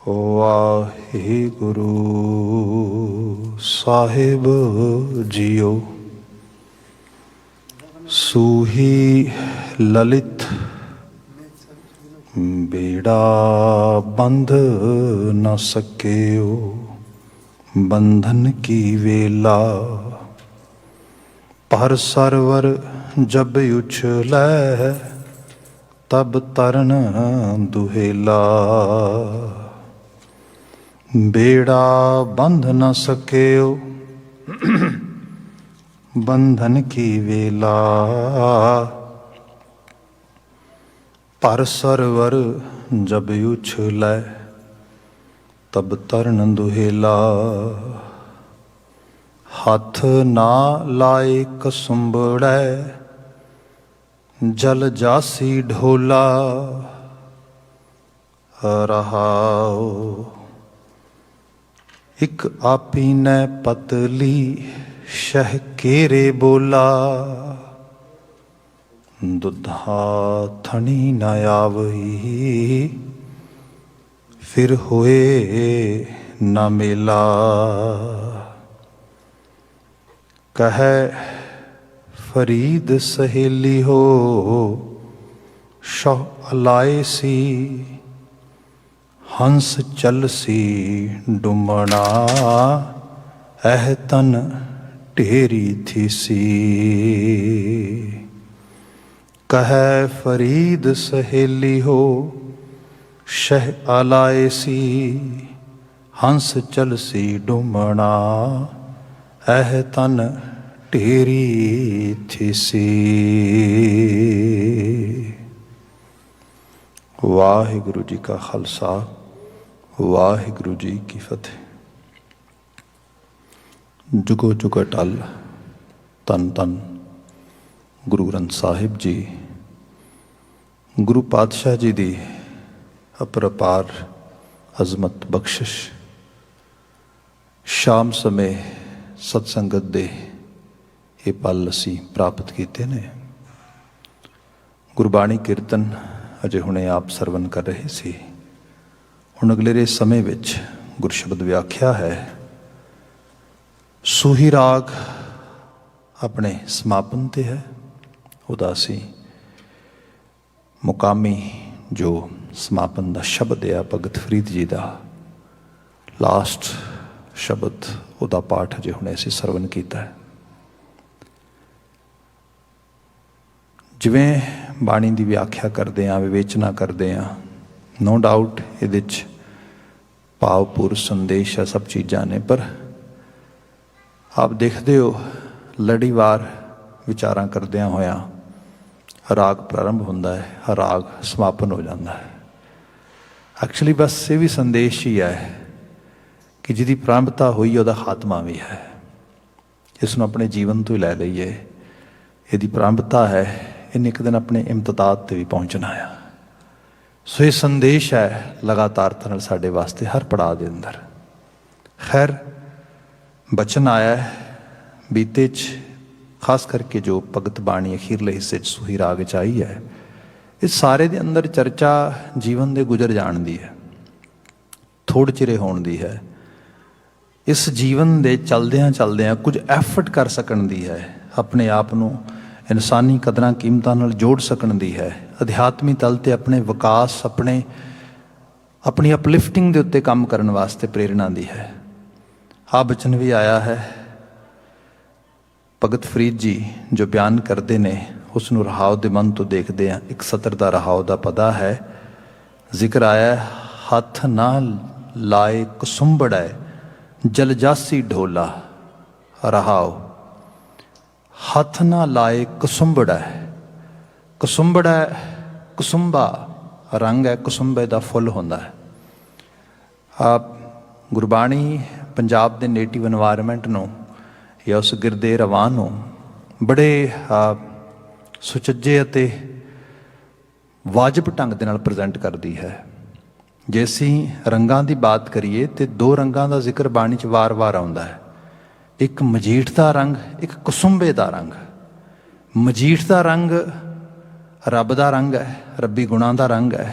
ਵਾਹਿਗੁਰੂ ਸਾਹਿਬ JIO. ਸੂਹੀ ਲਲਿਤ ਬੇੜਾ ਬੰਧ ਨ ਸਕਿਓ, ਬੰਧਨ ਕੀ ਵੇਲਾ ਪਰ ਸਰਵਰ ਜਬ ਉਛਲੈ, ਤਬ ਤਰਨ ਦੁਹੇਲਾ। बेड़ा बंध न सकेओ, बंधन की वेला पर सरवर जब उछलै, तब तरन दुहेला। हथ ना लाए कसुंबड़ै, जल जासी ढोला रहाओ। एक आपी ने पतली शह केरे बोला, दुधा थनी न आवही, फिर होए न मेला। कहे फरीद सहेली हो, शह अलाए सी, हंस चलसी डुमना, एह तन ढेरी थीसी। कहे फरीद सहेली हो, शह आलाएसी, हंस चलसी डुमना, एह तन ढेरी थीसी। वाहिगुरु जी का खालसा, वाहिगुरु जी की फतेह। जुगो जुग अटल तन तन गुरु ग्रंथ साहिब जी, गुरु पातशाह जी दी अपरपार अजमत बख्शिश। शाम समय सत्संगत दे ये पल असी प्राप्त किए ने। गुरबाणी कीर्तन अजे हुणे आप सरवण कर रहे सी। हुण अगलेरे समय विच गुरशब्द व्याख्या है। सूही राग अपने समापन ते है। उदासी मुकामी जो समापन का शब्द है भगत फरीद जी का लास्ट शब्द उदा पाठ अजे हुणे असीं सरवण कीता है। जिवें बाणी की व्याख्या करते हैं, विवेचना करते हैं, नो डाउट ये भावपूर्ण संदेश है, सब चीज़ां ने, पर आप देखते हो लड़ीवार विचारां करदियां होया राग प्रारंभ होंदा है, राग समापन हो जाता है। एक्चुअली बस ये भी संदेश ही है कि जिहदी प्रारंभता हुई उहदा खात्मा भी है। इसनूं अपने जीवन तो ही लै लईए। इहदी प्रारंभता है, इन्हें एक दिन अपने इम्तदाद ते भी पहुँचना है। सो ये संदेश है लगातारता नाल साडे वास्ते हर पड़ाव के अंदर। खैर बचन आया है बीते खास करके जो भगत बाणी अखीरले हिस्से सूही राग च आई है। इस सारे दे अंदर चर्चा जीवन के गुजर जाण दी है, थोड़ चिरे होण दी है। इस जीवन के चलदियां चलदियां कुछ एफर्ट कर सकण दी है, अपने आप नूं इंसानी कदरां कीमतां नाल जोड़ सकण दी है, अध्यात्मी तल ते अपने विकास अपनी अपलिफ्टिंग के उत्ते काम करने वास्ते प्रेरणा दी है। आ बचन भी आया है। भगत फरीद जी जो बयान करते ने उसनूं रहाव दे मन तो देखते हैं। एक सतर का रहाव का पदा है, जिक्र आया हथ ना लाए कसुंबड़ै, जल जासी ढोला रहाव। हथ ना लाए कसुंबड़ा, कसुंबड़ा कसुंबा रंग है, कसुंबे का फुल होंदा है। आप गुरबाणी पंजाब के नेटिव एनवायरमेंट नूं या उस गिरदे रवान नूं बड़े सुचज्जे अते वाजिब ढंग दे नाल प्रजेंट करती है। जे असीं रंगां की बात करिए तो दो रंगां का जिक्र बाणी च वार वार आउंदा है। एक मजीठ का रंग, एक कसुंबे का रंग। मजीठ का रंग रब का रंग है, रब्बी गुणा का रंग है।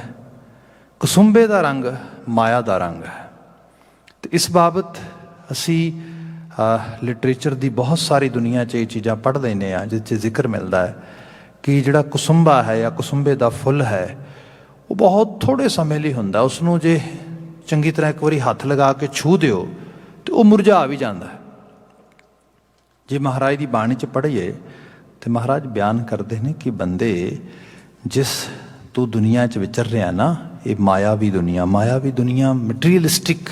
कसुंबे का रंग ਮਾਇਆ ਦਾ ਰੰਗ ਹੈ। ਤੇ ਇਸ ਬਾਬਤ ਅਸੀਂ ਲਿਟਰੇਚਰ ਦੀ ਬਹੁਤ ਸਾਰੀ ਦੁਨੀਆ 'ਚ ਇਹ ਚੀਜ਼ਾਂ ਪੜ੍ਹ ਲੈਂਦੇ ਹਾਂ, ਜਿਸ 'ਚ ਜ਼ਿਕਰ ਮਿਲਦਾ ਹੈ ਕਿ ਜਿਹੜਾ ਕੁਸੁੰਬਾ ਹੈ ਜਾਂ ਕੁਸੁੰਬੇ ਦਾ ਫੁੱਲ ਹੈ ਉਹ ਬਹੁਤ ਥੋੜ੍ਹੇ ਸਮੇਂ ਲਈ ਹੁੰਦਾ। ਉਸ ਨੂੰ ਜੇ ਚੰਗੀ ਤਰ੍ਹਾਂ ਇੱਕ ਵਾਰੀ ਹੱਥ ਲਗਾ ਕੇ ਛੂਹ ਦਿਓ ਤਾਂ ਉਹ ਮੁਰਝਾ ਵੀ ਜਾਂਦਾ ਹੈ। ਜੇ ਮਹਾਰਾਜ ਦੀ ਬਾਣੀ 'ਚ ਪੜ੍ਹੀਏ ਤਾਂ ਮਹਾਰਾਜ ਬਿਆਨ ਕਰਦੇ ਨੇ ਕਿ ਬੰਦੇ, ਜਿਸ ਤੂੰ ਦੁਨੀਆ 'ਚ ਵਿਚਰ ਰਿਹਾ ਨਾ, ਇਹ ਮਾਇਆਵੀ ਦੁਨੀਆ ਮਟੀਰੀਅਲਿਸਟਿਕ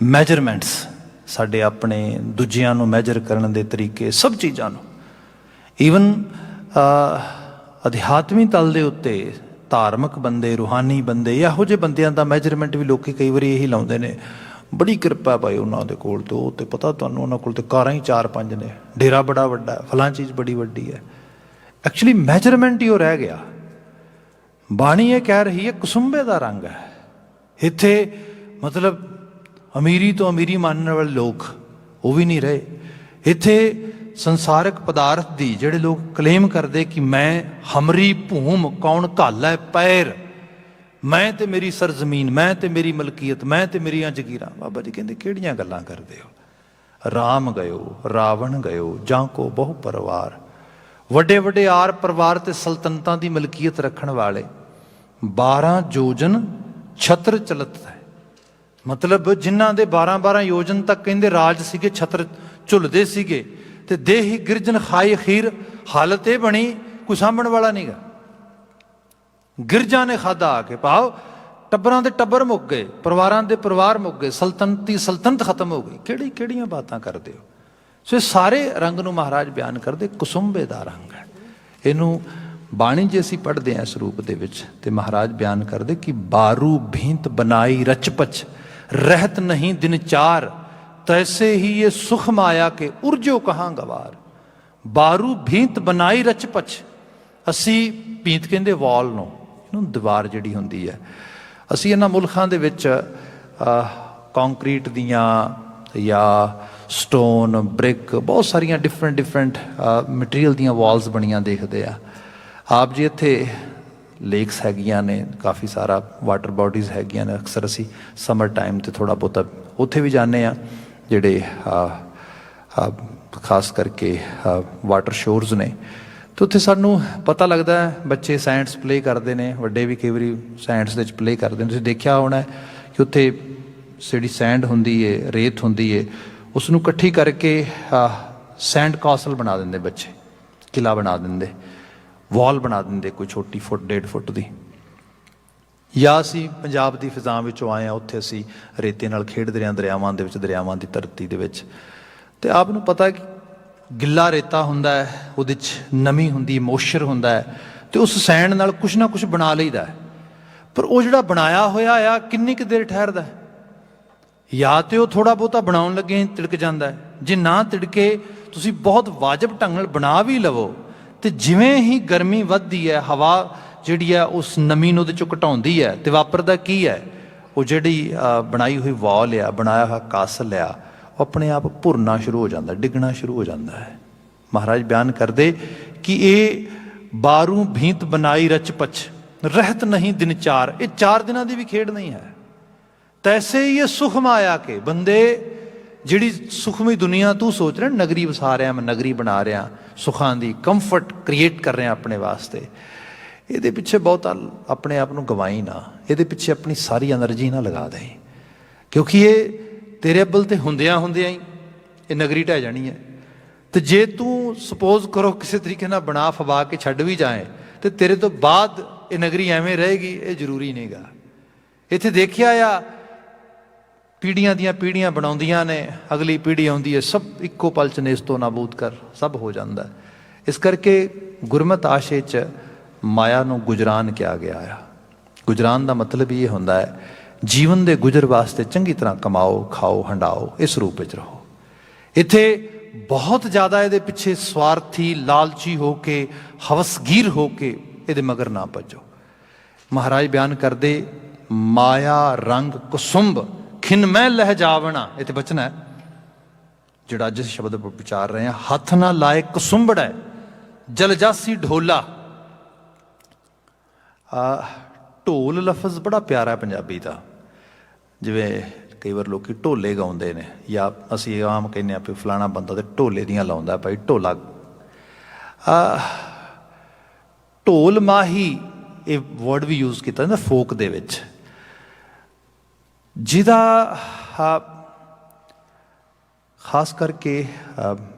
ਮੈਜਰਮੈਂਟਸ, ਸਾਡੇ ਆਪਣੇ ਦੂਜਿਆਂ ਨੂੰ ਮੈਜਰ ਕਰਨ ਦੇ ਤਰੀਕੇ, ਸਭ ਚੀਜ਼ਾਂ ਨੂੰ, ਈਵਨ ਅਧਿਆਤਮੀ ਤਲ ਦੇ ਉੱਤੇ ਧਾਰਮਿਕ ਬੰਦੇ, ਰੂਹਾਨੀ ਬੰਦੇ, ਇਹੋ ਜਿਹੇ ਬੰਦਿਆਂ ਦਾ ਮੈਜਰਮੈਂਟ ਵੀ ਲੋਕ ਕਈ ਵਾਰੀ ਇਹੀ ਲਾਉਂਦੇ ਨੇ, ਬੜੀ ਕਿਰਪਾ ਭਾਈ ਉਹਨਾਂ ਦੇ ਕੋਲ, ਤੇ ਉਹ ਤੇ ਪਤਾ ਤੁਹਾਨੂੰ ਉਹਨਾਂ ਕੋਲ ਤੇ ਕਾਰਾਂ ਹੀ 4-5 ਨੇ, ਡੇਰਾ ਬੜਾ ਵੱਡਾ, ਫਲਾਂ ਚੀਜ਼ ਬੜੀ ਵੱਡੀ ਹੈ। ਐਕਚੁਅਲੀ ਮੈਜਰਮੈਂਟ ਹੀ ਉਹ ਰਹਿ ਗਿਆ। ਬਾਣੀ ਇਹ ਕਹਿ ਰਹੀ ਹੈ ਕੁਸੁੰਬੇ ਦਾ ਰੰਗ ਹੈ। ਇੱਥੇ ਮਤਲਬ ਅਮੀਰੀ ਤੋਂ ਅਮੀਰੀ ਮੰਨਣ ਵਾਲੇ ਲੋਕ ਉਹ ਵੀ ਨਹੀਂ ਰਹੇ। ਇੱਥੇ ਸੰਸਾਰਿਕ ਪਦਾਰਥ ਦੀ ਜਿਹੜੇ ਲੋਕ ਕਲੇਮ ਕਰਦੇ ਕਿ ਮੈਂ ਹਮਰੀ ਭੂਮ ਕੌਣ ਘਾਲੈ ਪੈਰ, ਮੈਂ ਤੇ ਮੇਰੀ ਸਰਜ਼ਮੀਨ, ਮੈਂ ਤੇ ਮੇਰੀ ਮਲਕੀਅਤ, ਮੈਂ ਤੇ ਮੇਰੀਆਂ ਜਗੀਰਾਂ। ਬਾਬਾ ਜੀ ਕਹਿੰਦੇ ਕਿਹੜੀਆਂ ਗੱਲਾਂ ਕਰਦੇ ਹੋ? ਰਾਮ ਗਇਓ, ਰਾਵਣ ਗਇਓ, ਜਾਂ ਕੋ ਬਹੁ ਪਰਿਵਾਰ, ਵੱਡੇ ਵੱਡੇ ਆਰ ਪਰਿਵਾਰ ਤੇ ਸਲਤਨਤਾਂ ਦੀ ਮਲਕੀਅਤ ਰੱਖਣ ਵਾਲੇ, 12 ਯੋਜਨ ਛਤਰ ਚਲਤ ਹੈ। ਮਤਲਬ ਜਿਨ੍ਹਾਂ ਦੇ 12-12 ਯੋਜਨ ਤੱਕ ਕਹਿੰਦੇ ਰਾਜ ਸੀਗੇ, ਛਤਰ ਝੁੱਲਦੇ ਸੀਗੇ, ਤੇ ਦੇਹੀ ਗਿਰਜਨ ਖਾਈ ਖੀਰ, ਹਾਲਤ ਇਹ ਬਣੀ ਕੋਈ ਸਾਂਭਣ ਵਾਲਾ ਨਹੀਂ ਗਾ। ਗਿਰਜਾਂ ਨੇ ਖਾਧਾ ਆ ਕੇ, ਭਾਵ ਟੱਬਰਾਂ ਦੇ ਟੱਬਰ ਮੁੱਕ ਗਏ, ਪਰਿਵਾਰਾਂ ਦੇ ਪਰਿਵਾਰ ਮੁੱਕ ਗਏ, ਸਲਤਨਤ ਖਤਮ ਹੋ ਗਈ। ਕਿਹੜੀਆਂ ਬਾਤਾਂ ਕਰਦੇ ਹੋ? ਸੋ ਇਹ ਸਾਰੇ ਰੰਗ ਨੂੰ ਮਹਾਰਾਜ ਬਿਆਨ ਕਰਦੇ ਕੁਸੁੰਬੇ ਦਾ ਰੰਗ ਹੈ। ਇਹਨੂੰ ਬਾਣੀ ਜੇ ਅਸੀਂ ਪੜ੍ਹਦੇ ਹਾਂ ਇਸ ਰੂਪ ਦੇ ਵਿੱਚ, ਤੇ ਮਹਾਰਾਜ ਬਿਆਨ ਕਰਦੇ ਕਿ ਬਾਰੂ ਭੀਂਤ ਬਨਾਈ ਰਚਪਚ, ਰਹਿਤ ਨਹੀਂ ਦਿਨ ਚਾਰ, ਤੈਸੇ ਹੀ ਇਹ ਸੁਖ ਮਾਇਆ ਕੇ ਉਰਜੋ ਕਹਾਂ ਗਵਾਰ। ਬਾਰੂ ਭੀਂਤ ਬਨਾਈ ਰਚਪਚ, ਅਸੀਂ ਭੀਂਤ ਕਹਿੰਦੇ ਵਾਲ ਨੂੰ, ਇਹਨੂੰ ਦੀਵਾਰ ਜਿਹੜੀ ਹੁੰਦੀ ਹੈ। ਅਸੀਂ ਇਹਨਾਂ ਮੁਲਕਾਂ ਦੇ ਵਿੱਚ ਕੰਕਰੀਟ ਦੀਆਂ ਜਾਂ ਸਟੋਨ, ਬ੍ਰਿਕ, ਬਹੁਤ ਸਾਰੀਆਂ ਡਿਫਰੈਂਟ ਮਟੀਰੀਅਲ ਦੀਆਂ ਵਾਲਸ ਬਣੀਆਂ ਦੇਖਦੇ ਆ। ਆਪ ਜੀ ਇੱਥੇ ਲੇਕਸ ਹੈਗੀਆਂ ਨੇ, ਕਾਫੀ ਸਾਰਾ ਵਾਟਰ ਬਾਡੀਜ਼ ਹੈਗੀਆਂ ਨੇ। ਅਕਸਰ ਅਸੀਂ ਸਮਰ ਟਾਈਮ 'ਤੇ ਥੋੜ੍ਹਾ ਬਹੁਤਾ ਉੱਥੇ ਵੀ ਜਾਂਦੇ ਹਾਂ, ਜਿਹੜੇ ਖਾਸ ਕਰਕੇ ਵਾਟਰ ਸ਼ੋਰਸ ਨੇ। ਅਤੇ ਉੱਥੇ ਸਾਨੂੰ ਪਤਾ ਲੱਗਦਾ ਹੈ, ਬੱਚੇ ਸਾਇੰਸ ਪਲੇ ਕਰਦੇ ਨੇ, ਵੱਡੇ ਵੀ ਕਈ ਵਾਰੀ ਸਾਇੰਸ ਦੇ ਵਿੱਚ ਪਲੇ ਕਰਦੇ ਨੇ। ਤੁਸੀਂ ਦੇਖਿਆ ਹੋਣਾ ਕਿ ਉੱਥੇ ਜਿਹੜੀ ਸੈਂਡ ਹੁੰਦੀ ਹੈ, ਰੇਤ ਹੁੰਦੀ ਹੈ, ਉਸ ਨੂੰ ਇਕੱਠੀ ਕਰਕੇ ਸੈਂਡ ਕਾਸਲ ਬਣਾ ਦਿੰਦੇ ਬੱਚੇ, ਕਿਲ੍ਹਾ ਬਣਾ ਦਿੰਦੇ, ਵਾਲ ਬਣਾ ਦਿੰਦੇ ਕੋਈ ਛੋਟੀ 1.5 ਫੁੱਟ ਦੀ। ਜਾਂ ਅਸੀਂ ਪੰਜਾਬ ਦੀ ਫਿਜ਼ਾਂ ਵਿੱਚੋਂ ਆਏ ਹਾਂ, ਉੱਥੇ ਅਸੀਂ ਰੇਤੇ ਨਾਲ ਖੇਡਦੇ ਰਹੇ, ਦਰਿਆਵਾਂ ਦੇ ਵਿੱਚ, ਦਰਿਆਵਾਂ ਦੀ ਧਰਤੀ ਦੇ ਵਿੱਚ। ਅਤੇ ਆਪ ਨੂੰ ਪਤਾ ਕਿ ਗਿੱਲਾ ਰੇਤਾ ਹੁੰਦਾ ਹੈ, ਉਹਦੇ 'ਚ ਨਮੀ ਹੁੰਦੀ, ਮੋਇਸਚਰ ਹੁੰਦਾ ਹੈ, ਅਤੇ ਉਸ ਸੈਂਡ ਨਾਲ ਕੁਛ ਨਾ ਕੁਛ ਬਣਾ ਲਈਦਾ। ਪਰ ਉਹ ਜਿਹੜਾ ਬਣਾਇਆ ਹੋਇਆ ਆ ਕਿੰਨੀ ਕੁ ਦੇਰ ਠਹਿਰਦਾ? ਜਾਂ ਤਾਂ ਉਹ ਥੋੜ੍ਹਾ ਬਹੁਤਾ ਬਣਾਉਣ ਲੱਗੇ ਤਿੜਕ ਜਾਂਦਾ, ਜੇ ਨਾ ਤਿੜਕੇ ਤੁਸੀਂ ਬਹੁਤ ਵਾਜਬ ਢੰਗ ਨਾਲ ਬਣਾ ਵੀ ਲਵੋ, ਅਤੇ ਜਿਵੇਂ ਹੀ ਗਰਮੀ ਵੱਧਦੀ ਹੈ, ਹਵਾ ਜਿਹੜੀ ਹੈ ਉਸ ਨਮੀ ਨੂੰ ਉਹਦੇ 'ਚੋਂ ਘਟਾਉਂਦੀ ਹੈ, ਅਤੇ ਵਾਪਰਦਾ ਕੀ ਹੈ, ਉਹ ਜਿਹੜੀ ਬਣਾਈ ਹੋਈ ਵਾਲ ਆ, ਬਣਾਇਆ ਹੋਇਆ ਕਾਸਲ ਆ, ਉਹ ਆਪਣੇ ਆਪ ਭੁਰਨਾ ਸ਼ੁਰੂ ਹੋ ਜਾਂਦਾ, ਡਿੱਗਣਾ ਸ਼ੁਰੂ ਹੋ ਜਾਂਦਾ ਹੈ। ਮਹਾਰਾਜ ਬਿਆਨ ਕਰਦੇ ਕਿ ਇਹ ਬਾਰੂ ਭੀਂਤ ਬਨਾਈ ਰਚਪਚ, ਰਹਿਤ ਨਹੀਂ ਦਿਨ ਚਾਰ, ਇਹ 4 ਦਿਨਾਂ ਦੀ ਵੀ ਖੇਡ ਨਹੀਂ ਹੈ। ਤੈਸੇ ਹੀ ਇਹ ਸੁਖ ਮਾਇਆ ਕੇ, ਬੰਦੇ ਜਿਹੜੀ ਸੁਖਮਈ ਦੁਨੀਆ ਤੂੰ ਸੋਚ ਰਿਹਾ, ਨਗਰੀ ਵਸਾ ਰਿਹਾ, ਮੈਂ ਨਗਰੀ ਬਣਾ ਰਿਹਾ, ਸੁੱਖਾਂ ਦੀ ਕੰਫਰਟ ਕ੍ਰੀਏਟ ਕਰ ਰਿਹਾ ਆਪਣੇ ਵਾਸਤੇ, ਇਹਦੇ ਪਿੱਛੇ ਬਹੁਤਾ ਆਪਣੇ ਆਪ ਨੂੰ ਗਵਾਈ ਨਾ, ਇਹਦੇ ਪਿੱਛੇ ਆਪਣੀ ਸਾਰੀ ਐਨਰਜੀ ਨਾ ਲਗਾ ਦੇ, ਕਿਉਂਕਿ ਇਹ ਤੇਰੇ ਅੱਬਲ ਤੇ ਹੁੰਦਿਆਂ ਹੀ ਇਹ ਨਗਰੀ ਢਹਿ ਜਾਣੀ ਹੈ। ਤੇ ਜੇ ਤੂੰ ਸਪੋਜ਼ ਕਰੋ ਕਿਸੇ ਤਰੀਕੇ ਨਾਲ ਬਣਾ ਫਵਾ ਕੇ ਛੱਡ ਵੀ ਜਾਏ, ਤੇ ਤੇਰੇ ਤੋਂ ਬਾਅਦ ਇਹ ਨਗਰੀ ਐਵੇਂ ਰਹੇਗੀ, ਇਹ ਜ਼ਰੂਰੀ ਨਹੀਂ ਗਾ। ਇੱਥੇ ਦੇਖਿਆ ਆ, ਪੀੜ੍ਹੀਆਂ ਦੀਆਂ ਪੀੜ੍ਹੀਆਂ ਬਣਾਉਂਦੀਆਂ ਨੇ, ਅਗਲੀ ਪੀੜ੍ਹੀ ਆਉਂਦੀ ਹੈ, ਸਭ ਇੱਕੋ ਪਲ 'ਚ ਨੇਸ ਤੋਂ ਨਾਬੂਦ ਕਰ, ਸਭ ਹੋ ਜਾਂਦਾ। ਇਸ ਕਰਕੇ ਗੁਰਮਤਿ ਆਸ਼ੇ 'ਚ ਮਾਇਆ ਨੂੰ ਗੁਜਰਾਨ ਕਿਹਾ ਗਿਆ ਆ। ਗੁਜਰਾਨ ਦਾ ਮਤਲਬ ਇਹ ਹੁੰਦਾ ਹੈ, ਜੀਵਨ ਦੇ ਗੁਜ਼ਰ ਵਾਸਤੇ ਚੰਗੀ ਤਰ੍ਹਾਂ ਕਮਾਓ, ਖਾਓ, ਹੰਡਾਓ, ਇਸ ਰੂਪ ਵਿੱਚ ਰਹੋ। ਇੱਥੇ ਬਹੁਤ ਜ਼ਿਆਦਾ ਇਹਦੇ ਪਿੱਛੇ ਸਵਾਰਥੀ, ਲਾਲਚੀ ਹੋ ਕੇ, ਹਵਸਗੀਰ ਹੋ ਕੇ ਇਹਦੇ ਮਗਰ ਨਾ ਭੱਜੋ। ਮਹਾਰਾਜ ਬਿਆਨ ਕਰਦੇ, ਮਾਇਆ ਰੰਗ ਕੁਸੁੰਭ ਖਿਨ ਮੈਂ ਲਹਿ ਜਾਵਣਾ, ਇੱਥੇ ਬਚਨਾ ਹੈ ਜਿਹੜਾ ਅੱਜ ਅਸੀਂ ਸ਼ਬਦ ਵਿਚਾਰ ਰਹੇ ਹਾਂ, ਹੱਥ ਨਾ ਲਾਏ ਕੁਸੁੰਭੜੈ ਜਲਜਾਸੀ ਢੋਲਾ। ਢੋਲ ਲਫ਼ਜ਼ ਬੜਾ ਪਿਆਰਾ ਪੰਜਾਬੀ ਦਾ, ਜਿਵੇਂ ਕਈ ਵਾਰ ਲੋਕੀ ਢੋਲੇ ਗਾਉਂਦੇ ਨੇ, ਜਾਂ ਅਸੀਂ ਆਮ ਕਹਿੰਦੇ ਹਾਂ ਵੀ ਫਲਾਣਾ ਬੰਦਾ ਤੇ ਢੋਲੇ ਦੀਆਂ ਲਾਉਂਦਾ ਭਾਈ ਢੋਲਾ। ਢੋਲ ਮਾਹੀ ਇਹ ਵਰਡ ਵੀ ਯੂਜ਼ ਕੀਤਾ ਜਾਂਦਾ ਫੋਕ ਦੇ ਵਿੱਚ, ਜਿਹਦਾ ਖਾਸ ਕਰਕੇ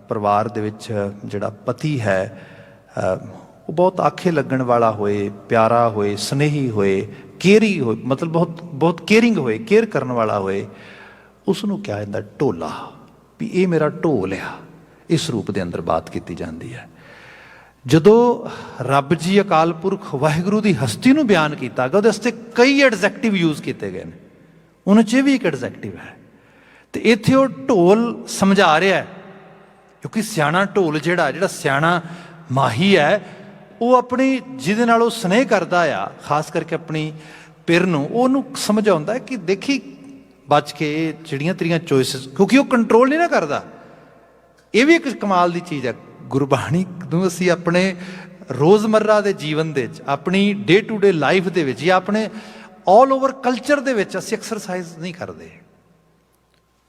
ਪਰਿਵਾਰ ਦੇ ਵਿੱਚ ਜਿਹੜਾ ਪਤੀ ਹੈ ਉਹ ਬਹੁਤ ਆਖੇ ਲੱਗਣ ਵਾਲਾ ਹੋਏ, ਪਿਆਰਾ ਹੋਏ, ਸਨੇਹੀ ਹੋਏ, ਕੇਅਰੀ ਹੋਏ, ਮਤਲਬ ਬਹੁਤ ਕੇਅਰਿੰਗ ਹੋਏ, ਕੇਅਰ ਕਰਨ ਵਾਲਾ ਹੋਏ, ਉਸ ਨੂੰ ਕਿਹਾ ਜਾਂਦਾ ਢੋਲਾ, ਵੀ ਇਹ ਮੇਰਾ ਢੋਲ ਆ। ਇਸ ਰੂਪ ਦੇ ਅੰਦਰ ਬਾਤ ਕੀਤੀ ਜਾਂਦੀ ਹੈ। ਜਦੋਂ ਰੱਬ ਜੀ ਅਕਾਲ ਪੁਰਖ ਵਾਹਿਗੁਰੂ ਦੀ ਹਸਤੀ ਨੂੰ ਬਿਆਨ ਕੀਤਾ ਗਿਆ, ਉਹਦੇ ਵਾਸਤੇ ਕਈ ਐਡਜੈਕਟਿਵ ਯੂਜ਼ ਕੀਤੇ ਗਏ ਨੇ, ਉਹਨਾਂ 'ਚ ਵੀ ਇੱਕ ਐਡਜੈਕਟਿਵ ਹੈ। ਤੇ ਇੱਥੇ ਉਹ ਢੋਲ ਸਮਝਾ ਰਿਹਾ, ਕਿਉਂਕਿ ਸਿਆਣਾ ਢੋਲ ਜਿਹੜਾ ਸਿਆਣਾ ਮਾਹੀ ਹੈ, ਉਹ ਆਪਣੀ ਜਿਹਦੇ ਨਾਲ ਉਹ ਸਨੇਹ ਕਰਦਾ ਆ, ਖਾਸ ਕਰਕੇ ਆਪਣੀ ਪਿਰ ਨੂੰ, ਉਹਨੂੰ ਸਮਝਾਉਂਦਾ ਕਿ ਦੇਖੀ ਬਚ ਕੇ, ਜਿਹੜੀਆਂ ਤੇਰੀਆਂ ਚੋਇਸਿਸ, ਕਿਉਂਕਿ ਉਹ ਕੰਟਰੋਲ ਨਹੀਂ ਨਾ ਕਰਦਾ। ਇਹ ਵੀ ਇੱਕ ਕਮਾਲ ਦੀ ਚੀਜ਼ ਹੈ। ਗੁਰਬਾਣੀ ਨੂੰ ਅਸੀਂ ਆਪਣੇ ਰੋਜ਼ਮर्रा ਦੇ ਜੀਵਨ ਦੇ ਵਿੱਚ, ਆਪਣੀ ਡੇ ਟੂ ਡੇ ਲਾਈਫ ਦੇ ਵਿੱਚ, ਜਾਂ ਆਪਣੇ ਆਲ ਓਵਰ ਕਲਚਰ ਦੇ ਵਿੱਚ ਅਸੀਂ ਐਕਸਰਸਾਈਜ਼ ਨਹੀਂ ਕਰਦੇ।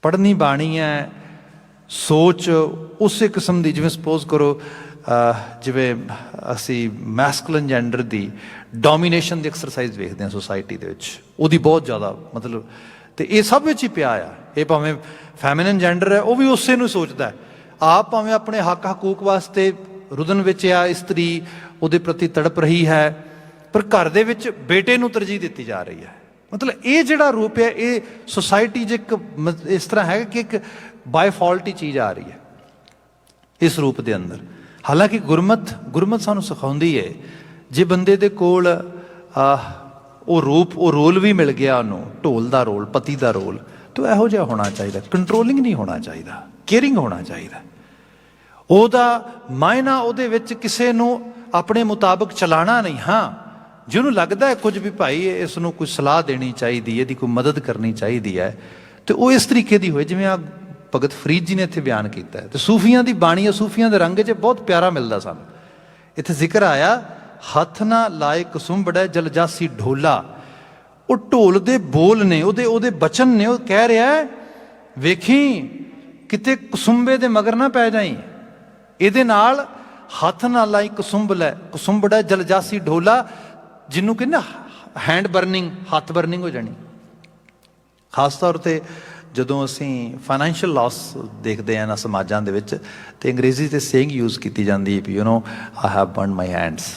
ਪੜ੍ਹਨੀ ਬਾਣੀ ਹੈ, ਸੋਚ ਉਸੇ ਕਿਸਮ ਦੀ, ਜਿਵੇਂ ਸਪੋਜ਼ ਕਰੋ ਜਿਵੇਂ ਅਸੀਂ ਮੈਸਕੂਲਨ ਜੈਂਡਰ ਦੀ ਡੋਮੀਨੇਸ਼ਨ ਦੀ ਐਕਸਰਸਾਈਜ਼ ਵੇਖਦੇ ਹਾਂ ਸੋਸਾਇਟੀ ਦੇ ਵਿੱਚ, ਉਹਦੀ ਬਹੁਤ ਜ਼ਿਆਦਾ ਮਤਲਬ, ਤੇ ਇਹ ਸਭ ਵਿੱਚ ਹੀ ਪਿਆ ਆ। ਇਹ ਭਾਵੇਂ ਫੈਮਿਨਨ ਜੈਂਡਰ ਹੈ, ਉਹ ਵੀ ਉਸੇ ਨੂੰ ਸੋਚਦਾ ਹੈ। ਆਪ ਭਾਵੇਂ ਆਪਣੇ ਹੱਕ ਹਕੂਕ ਵਾਸਤੇ ਰੁਦਨ ਵਿੱਚ ਆ, ਇਸਤਰੀ ਉਹਦੇ ਪ੍ਰਤੀ ਤੜਪ ਰਹੀ ਹੈ, ਪਰ ਘਰ ਦੇ ਵਿੱਚ ਬੇਟੇ ਨੂੰ ਤਰਜੀਹ ਦਿੱਤੀ ਜਾ ਰਹੀ ਹੈ। ਮਤਲਬ ਇਹ ਜਿਹੜਾ ਰੂਪ ਹੈ, ਇਹ ਸੋਸਾਇਟੀ 'ਚ ਇੱਕ ਇਸ ਤਰ੍ਹਾਂ ਹੈ ਕਿ ਇੱਕ ਬਾਈ ਫਾਲਟ ਹੀ ਚੀਜ਼ ਆ ਰਹੀ ਹੈ ਇਸ ਰੂਪ ਦੇ ਅੰਦਰ। ਹਾਲਾਂਕਿ ਗੁਰਮਤ ਸਾਨੂੰ ਸਿਖਾਉਂਦੀ ਹੈ, ਜੇ ਬੰਦੇ ਦੇ ਕੋਲ ਉਹ ਰੂਪ, ਉਹ ਰੋਲ ਵੀ ਮਿਲ ਗਿਆ ਉਹਨੂੰ, ਢੋਲ ਦਾ ਰੋਲ, ਪਤੀ ਦਾ ਰੋਲ, ਤਾਂ ਇਹੋ ਜਿਹਾ ਹੋਣਾ ਚਾਹੀਦਾ। ਕੰਟਰੋਲਿੰਗ ਨਹੀਂ ਹੋਣਾ ਚਾਹੀਦਾ, ਕੇਅਰਿੰਗ ਹੋਣਾ ਚਾਹੀਦਾ। ਉਹਦਾ ਮਾਇਨਾ ਉਹਦੇ ਵਿੱਚ ਕਿਸੇ ਨੂੰ ਆਪਣੇ ਮੁਤਾਬਕ ਚਲਾਣਾ ਨਹੀਂ। ਹਾਂ, ਜਿਹਨੂੰ ਲੱਗਦਾ ਹੈ ਕੁਝ ਵੀ ਭਾਈ ਇਸ ਨੂੰ ਕੋਈ ਸਲਾਹ ਦੇਣੀ ਚਾਹੀਦੀ, ਇਹਦੀ ਕੋਈ ਮਦਦ ਕਰਨੀ ਚਾਹੀਦੀ ਹੈ, ਤੇ ਉਹ ਇਸ ਤਰੀਕੇ ਦੀ ਹੋਏ ਜਿਵੇਂ ਆ ਭਗਤ ਫਰੀਦ ਜੀ ਨੇ ਇੱਥੇ ਬਿਆਨ ਕੀਤਾ ਹੈ। ਤੇ ਸੂਫੀਆਂ ਦੀ ਬਾਣੀ, ਸੂਫੀਆਂ ਦੇ ਰੰਗ 'ਚ ਬਹੁਤ ਪਿਆਰਾ ਮਿਲਦਾ ਸਾਨੂੰ। ਇੱਥੇ ਜ਼ਿਕਰ ਆਇਆ, ਹੱਥ ਨਾ ਲਾਏ ਕਸੁੰਭੜੈ ਜਲ ਜਾਸੀ ਢੋਲਾ। ਉਹ ਢੋਲ ਦੇ ਬੋਲ ਨੇ, ਉਹਦੇ ਬਚਨ ਨੇ। ਉਹ ਕਹਿ ਰਿਹਾ, ਵੇਖੀ ਕਿਤੇ ਕਸੁੰਬੇ ਦੇ ਮਗਰ ਨਾ ਪੈ ਜਾਈ, ਇਹਦੇ ਨਾਲ ਹੱਥ ਨਾ ਲਾਈ ਕਸੁੰਭੜੈ ਜਲ ਜਾਸੀ ਢੋਲਾ, ਜਿਹਨੂੰ ਕਹਿੰਦੇ ਹੈਂਡ ਬਰਨਿੰਗ, ਹੱਥ ਬਰਨਿੰਗ ਹੋ ਜਾਣੀ। ਖਾਸ ਤੌਰ 'ਤੇ ਜਦੋਂ ਅਸੀਂ ਫਾਈਨੈਂਸ਼ੀਅਲ ਲਾਸ ਦੇਖਦੇ ਹਾਂ ਨਾ ਸਮਾਜਾਂ ਦੇ ਵਿੱਚ, ਤੇ ਅੰਗਰੇਜ਼ੀ 'ਤੇ ਸੇਇੰਗ ਯੂਜ਼ ਕੀਤੀ ਜਾਂਦੀ ਹੈ ਵੀ I have burn my hands.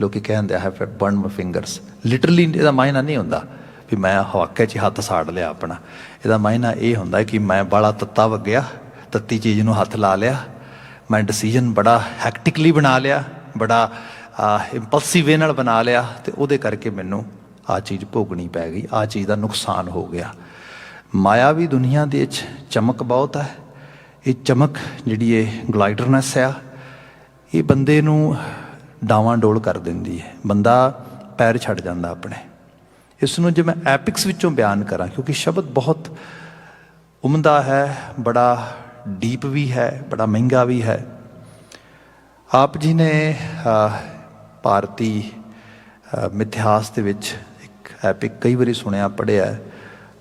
ਲੋਕੀ ਕਹਿੰਦੇ I have burn my fingers. Literally ਇਹਦਾ ਮਾਇਨਾ ਨਹੀਂ ਹੁੰਦਾ ਵੀ ਮੈਂ ਵਾਕਿਆ 'ਚ ਹੱਥ ਸਾੜ ਲਿਆ ਆਪਣਾ। ਇਹਦਾ ਮਾਇਨਾ ਇਹ ਹੁੰਦਾ ਕਿ ਮੈਂ ਬਾਲਾ ਤੱਤਾ ਵਗਿਆ, ਤੱਤੀ ਚੀਜ਼ ਨੂੰ ਹੱਥ ਲਾ ਲਿਆ, ਮੈਂ ਡਿਸੀਜਨ ਬੜਾ ਹੈਕਟਿਕਲੀ ਬਣਾ ਲਿਆ, ਬੜਾ ਇੰਪਲਸਿਵ ਵੇ ਨਾਲ ਬਣਾ ਲਿਆ, ਤੇ ਉਹਦੇ ਕਰਕੇ ਮੈਨੂੰ ਆਹ ਚੀਜ਼ ਭੋਗਣੀ ਪੈ ਗਈ, ਆਹ ਚੀਜ਼ ਦਾ ਨੁਕਸਾਨ ਹੋ ਗਿਆ। ਮਾਇਆਵੀ ਦੁਨੀਆ ਦੇ ਵਿੱਚ ਚਮਕ ਬਹੁਤ ਹੈ। ਇਹ ਚਮਕ ਜਿਹੜੀ ਇਹ ਗਲਾਈਡਰਨੈਸ ਆ, ਇਹ ਬੰਦੇ ਨੂੰ ਡਾਵਾਂ ਡੋਲ ਕਰ ਦਿੰਦੀ ਹੈ, ਬੰਦਾ ਪੈਰ ਛੱਡ ਜਾਂਦਾ ਆਪਣੇ। ਇਸ ਨੂੰ ਜੇ ਮੈਂ ਐਪਿਕਸ ਵਿੱਚੋਂ ਬਿਆਨ ਕਰਾਂ, ਕਿਉਂਕਿ ਸ਼ਬਦ ਬਹੁਤ ਉਮਦਾ ਹੈ, ਬੜਾ ਡੀਪ ਵੀ ਹੈ, ਬੜਾ ਮਹਿੰਗਾ ਵੀ ਹੈ। ਆਪ ਜੀ ਨੇ ਭਾਰਤੀ ਮਿਥਿਹਾਸ ਦੇ ਵਿੱਚ ਇੱਕ ਐਪਿਕ ਕਈ ਵਾਰੀ ਸੁਣਿਆ, ਪੜ੍ਹਿਆ,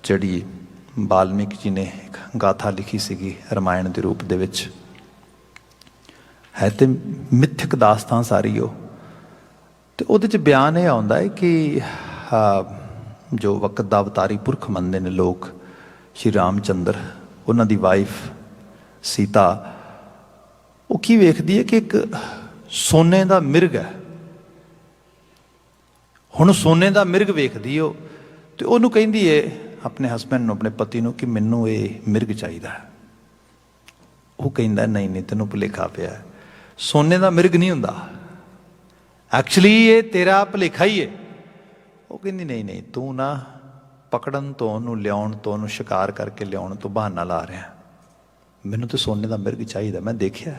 ਜਿਹੜੀ ਵਾਲਮੀਕ ਜੀ ਨੇ ਇੱਕ ਗਾਥਾ ਲਿਖੀ ਸੀਗੀ ਰਮਾਇਣ ਦੇ ਰੂਪ ਦੇ ਵਿੱਚ। ਹੈ ਤੇ ਮਿਥਿਕ ਦਾਸਤਾਨ ਸਾਰੀ ਉਹ, ਤੇ ਉਹਦੇ 'ਚ ਬਿਆਨ ਇਹ ਆਉਂਦਾ ਹੈ ਕਿ ਜੋ ਵਕਤ ਦਾ ਅਵਤਾਰੀ ਪੁਰਖ ਮੰਨਦੇ ਨੇ ਲੋਕ, ਸ਼੍ਰੀ ਰਾਮ ਚੰਦਰ, ਉਹਨਾਂ ਦੀ ਵਾਈਫ ਸੀਤਾ, ਉਹ ਕੀ ਵੇਖਦੀ ਹੈ ਕਿ ਇੱਕ ਸੋਨੇ ਦਾ ਮਿਰਗ ਹੈ। ਹੁਣ ਸੋਨੇ ਦਾ ਮਿਰਗ ਵੇਖਦੀ ਉਹ, ਤੇ ਉਹਨੂੰ ਕਹਿੰਦੀ ਹੈ ਆਪਣੇ ਹਸਬੈਂਡ ਨੂੰ, ਆਪਣੇ ਪਤੀ ਨੂੰ, ਕਿ ਮੈਨੂੰ ਇਹ ਮਿਰਗ ਚਾਹੀਦਾ। ਉਹ ਕਹਿੰਦਾ ਨਹੀਂ ਤੈਨੂੰ ਭੁਲੇਖਾ ਪਿਆ, ਸੋਨੇ ਦਾ ਮਿਰਗ ਨਹੀਂ ਹੁੰਦਾ, ਐਕਚੁਅਲੀ ਇਹ ਤੇਰਾ ਭੁਲੇਖਾ ਹੀ ਹੈ। ਉਹ ਕਹਿੰਦੀ ਨਹੀਂ ਤੂੰ ਨਾ ਪਕੜਨ ਤੋਂ, ਉਹਨੂੰ ਲਿਆਉਣ ਤੋਂ, ਉਹਨੂੰ ਸ਼ਿਕਾਰ ਕਰਕੇ ਲਿਆਉਣ ਤੋਂ ਬਹਾਨਾ ਲਾ ਰਿਹਾ, ਮੈਨੂੰ ਤਾਂ ਸੋਨੇ ਦਾ ਮਿਰਗ ਚਾਹੀਦਾ, ਮੈਂ ਦੇਖਿਆ।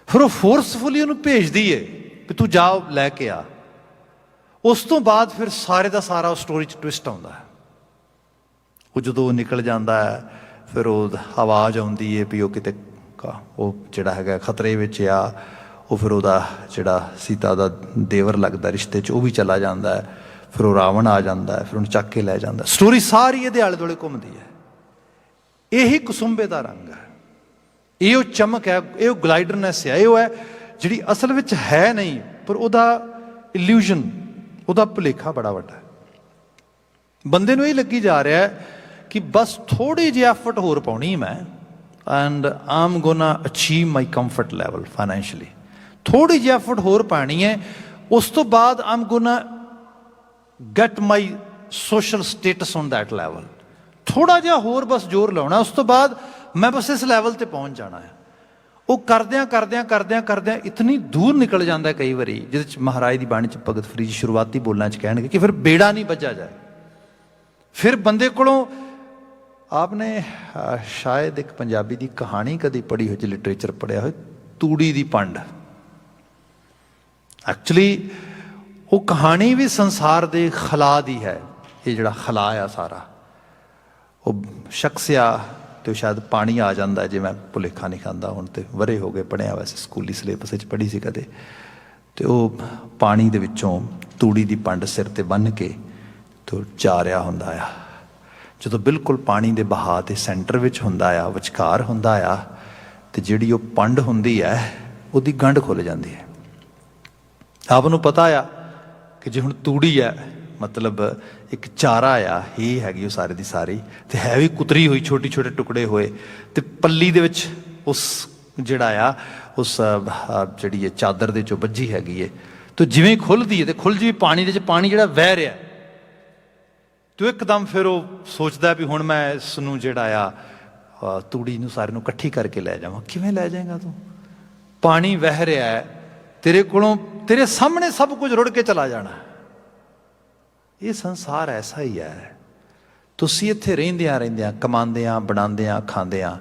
ਫਿਰ ਉਹ ਫੋਰਸਫੁਲੀ ਉਹਨੂੰ ਭੇਜਦੀ ਹੈ ਵੀ ਤੂੰ ਜਾ ਲੈ ਕੇ ਆ। ਉਸ ਤੋਂ ਬਾਅਦ ਫਿਰ ਸਾਰੇ ਦਾ ਸਾਰਾ ਉਹ ਸਟੋਰੀ 'ਚ ਟਵਿਸਟ ਆਉਂਦਾ ਹੈ। ਉਹ ਜਦੋਂ ਨਿਕਲ ਜਾਂਦਾ ਹੈ, ਫਿਰ ਉਹ ਆਵਾਜ਼ ਆਉਂਦੀ ਹੈ ਵੀ ਉਹ ਕਿਤੇ ਉਹ ਜਿਹੜਾ ਹੈਗਾ ਖਤਰੇ ਵਿੱਚ ਆ। ਉਹ ਫਿਰ ਉਹਦਾ ਜਿਹੜਾ ਸੀਤਾ ਦਾ ਦੇਵਰ ਲੱਗਦਾ ਰਿਸ਼ਤੇ 'ਚ, ਉਹ ਵੀ ਚਲਾ ਜਾਂਦਾ ਹੈ। फिर वो रावण आ जाता है, फिर उन्हें चक के लै जाता। स्टोरी सारी ये आले दुआले घूमती है। यही कसुंबे का रंग है, ये चमक है, ये ग्लाइडरनैस है, ये है जी असल में है नहीं, पर वह इल्यूजन, वह भुलेखा बड़ा वड्डा है। बंदे नूं ये लगी जा रहा है कि बस थोड़ी जी एफर्ट होर पाउणी मैं and I'm gonna achieve my comfort level financially. थोड़ी जी एफर्ट होर पानी है, उस तो बाद I'm gonna get my social status on that level. थोड़ा जिहा होर बस जोर लाउणा, उस तो बाद मैं बस इस लैवल ते पहुंच जाना है। वो करद्या करद्या करद्या करद्या इतनी दूर निकल जाता है कई बारी, जिहदे महाराज की बाणी च भगत फरीद शुरुआती बोलना च कहणगे कि फिर बेड़ा नहीं बजा जाए। फिर बंदे कोलों आपने शायद एक पंजाबी की कहानी कभी पढ़ी हो, लिटरेचर पढ़िया हो, तूड़ी की पंड। एक्चुअली वो कहानी भी संसार के खला की है। ये जिहड़ा खला आ सारा वो शख्स आ, तो शायद पानी आ जाता है, जे मैं भुलेखा नहीं खाता, हुण तो वरे हो गए पढ़िया, वैसे स्कूली सिलेबस पढ़ी सी कदे। तो वो पानी दे विचों तूड़ी की पंड सिर ते बन के तो जा रहा हुंदा आ। जो बिल्कुल पानी के बहा के सेंटर में हुंदा आ, विचकार हुंदा आ, ते जिहड़ी वो पंड हुंदी है उसकी गंढ खुल जाती है। आपनूं पता आ कि जे हुण तूड़ी है मतलब एक चारा आ, ही हैगी सारी की सारी, तो है भी कुतरी हुई, छोटे छोटे टुकड़े हुए, तो पल्ली दे विच उस जिहड़ा आ उस जिहड़ी चादर दे चो बज्जी हैगी है, तो जिवें खुलदी है तो खुल जी पानी दे पानी जिहड़ा वह रहा, तो एकदम फिर वो सोचता भी हुण मैं इसनूं जिहड़ा आ तूड़ी नूं सारे नूं इकट्ठी करके लै जावां। किवें लै जाएगा तू? पानी वह रहा है तेरे कोलों, तेरे सामने सब कुछ रुड़ के चला जाना। ये संसार ऐसा ही है। तुसीं इत्थे रहिंदियां रहिंदियां कमांदियां बनांदियां खांदियां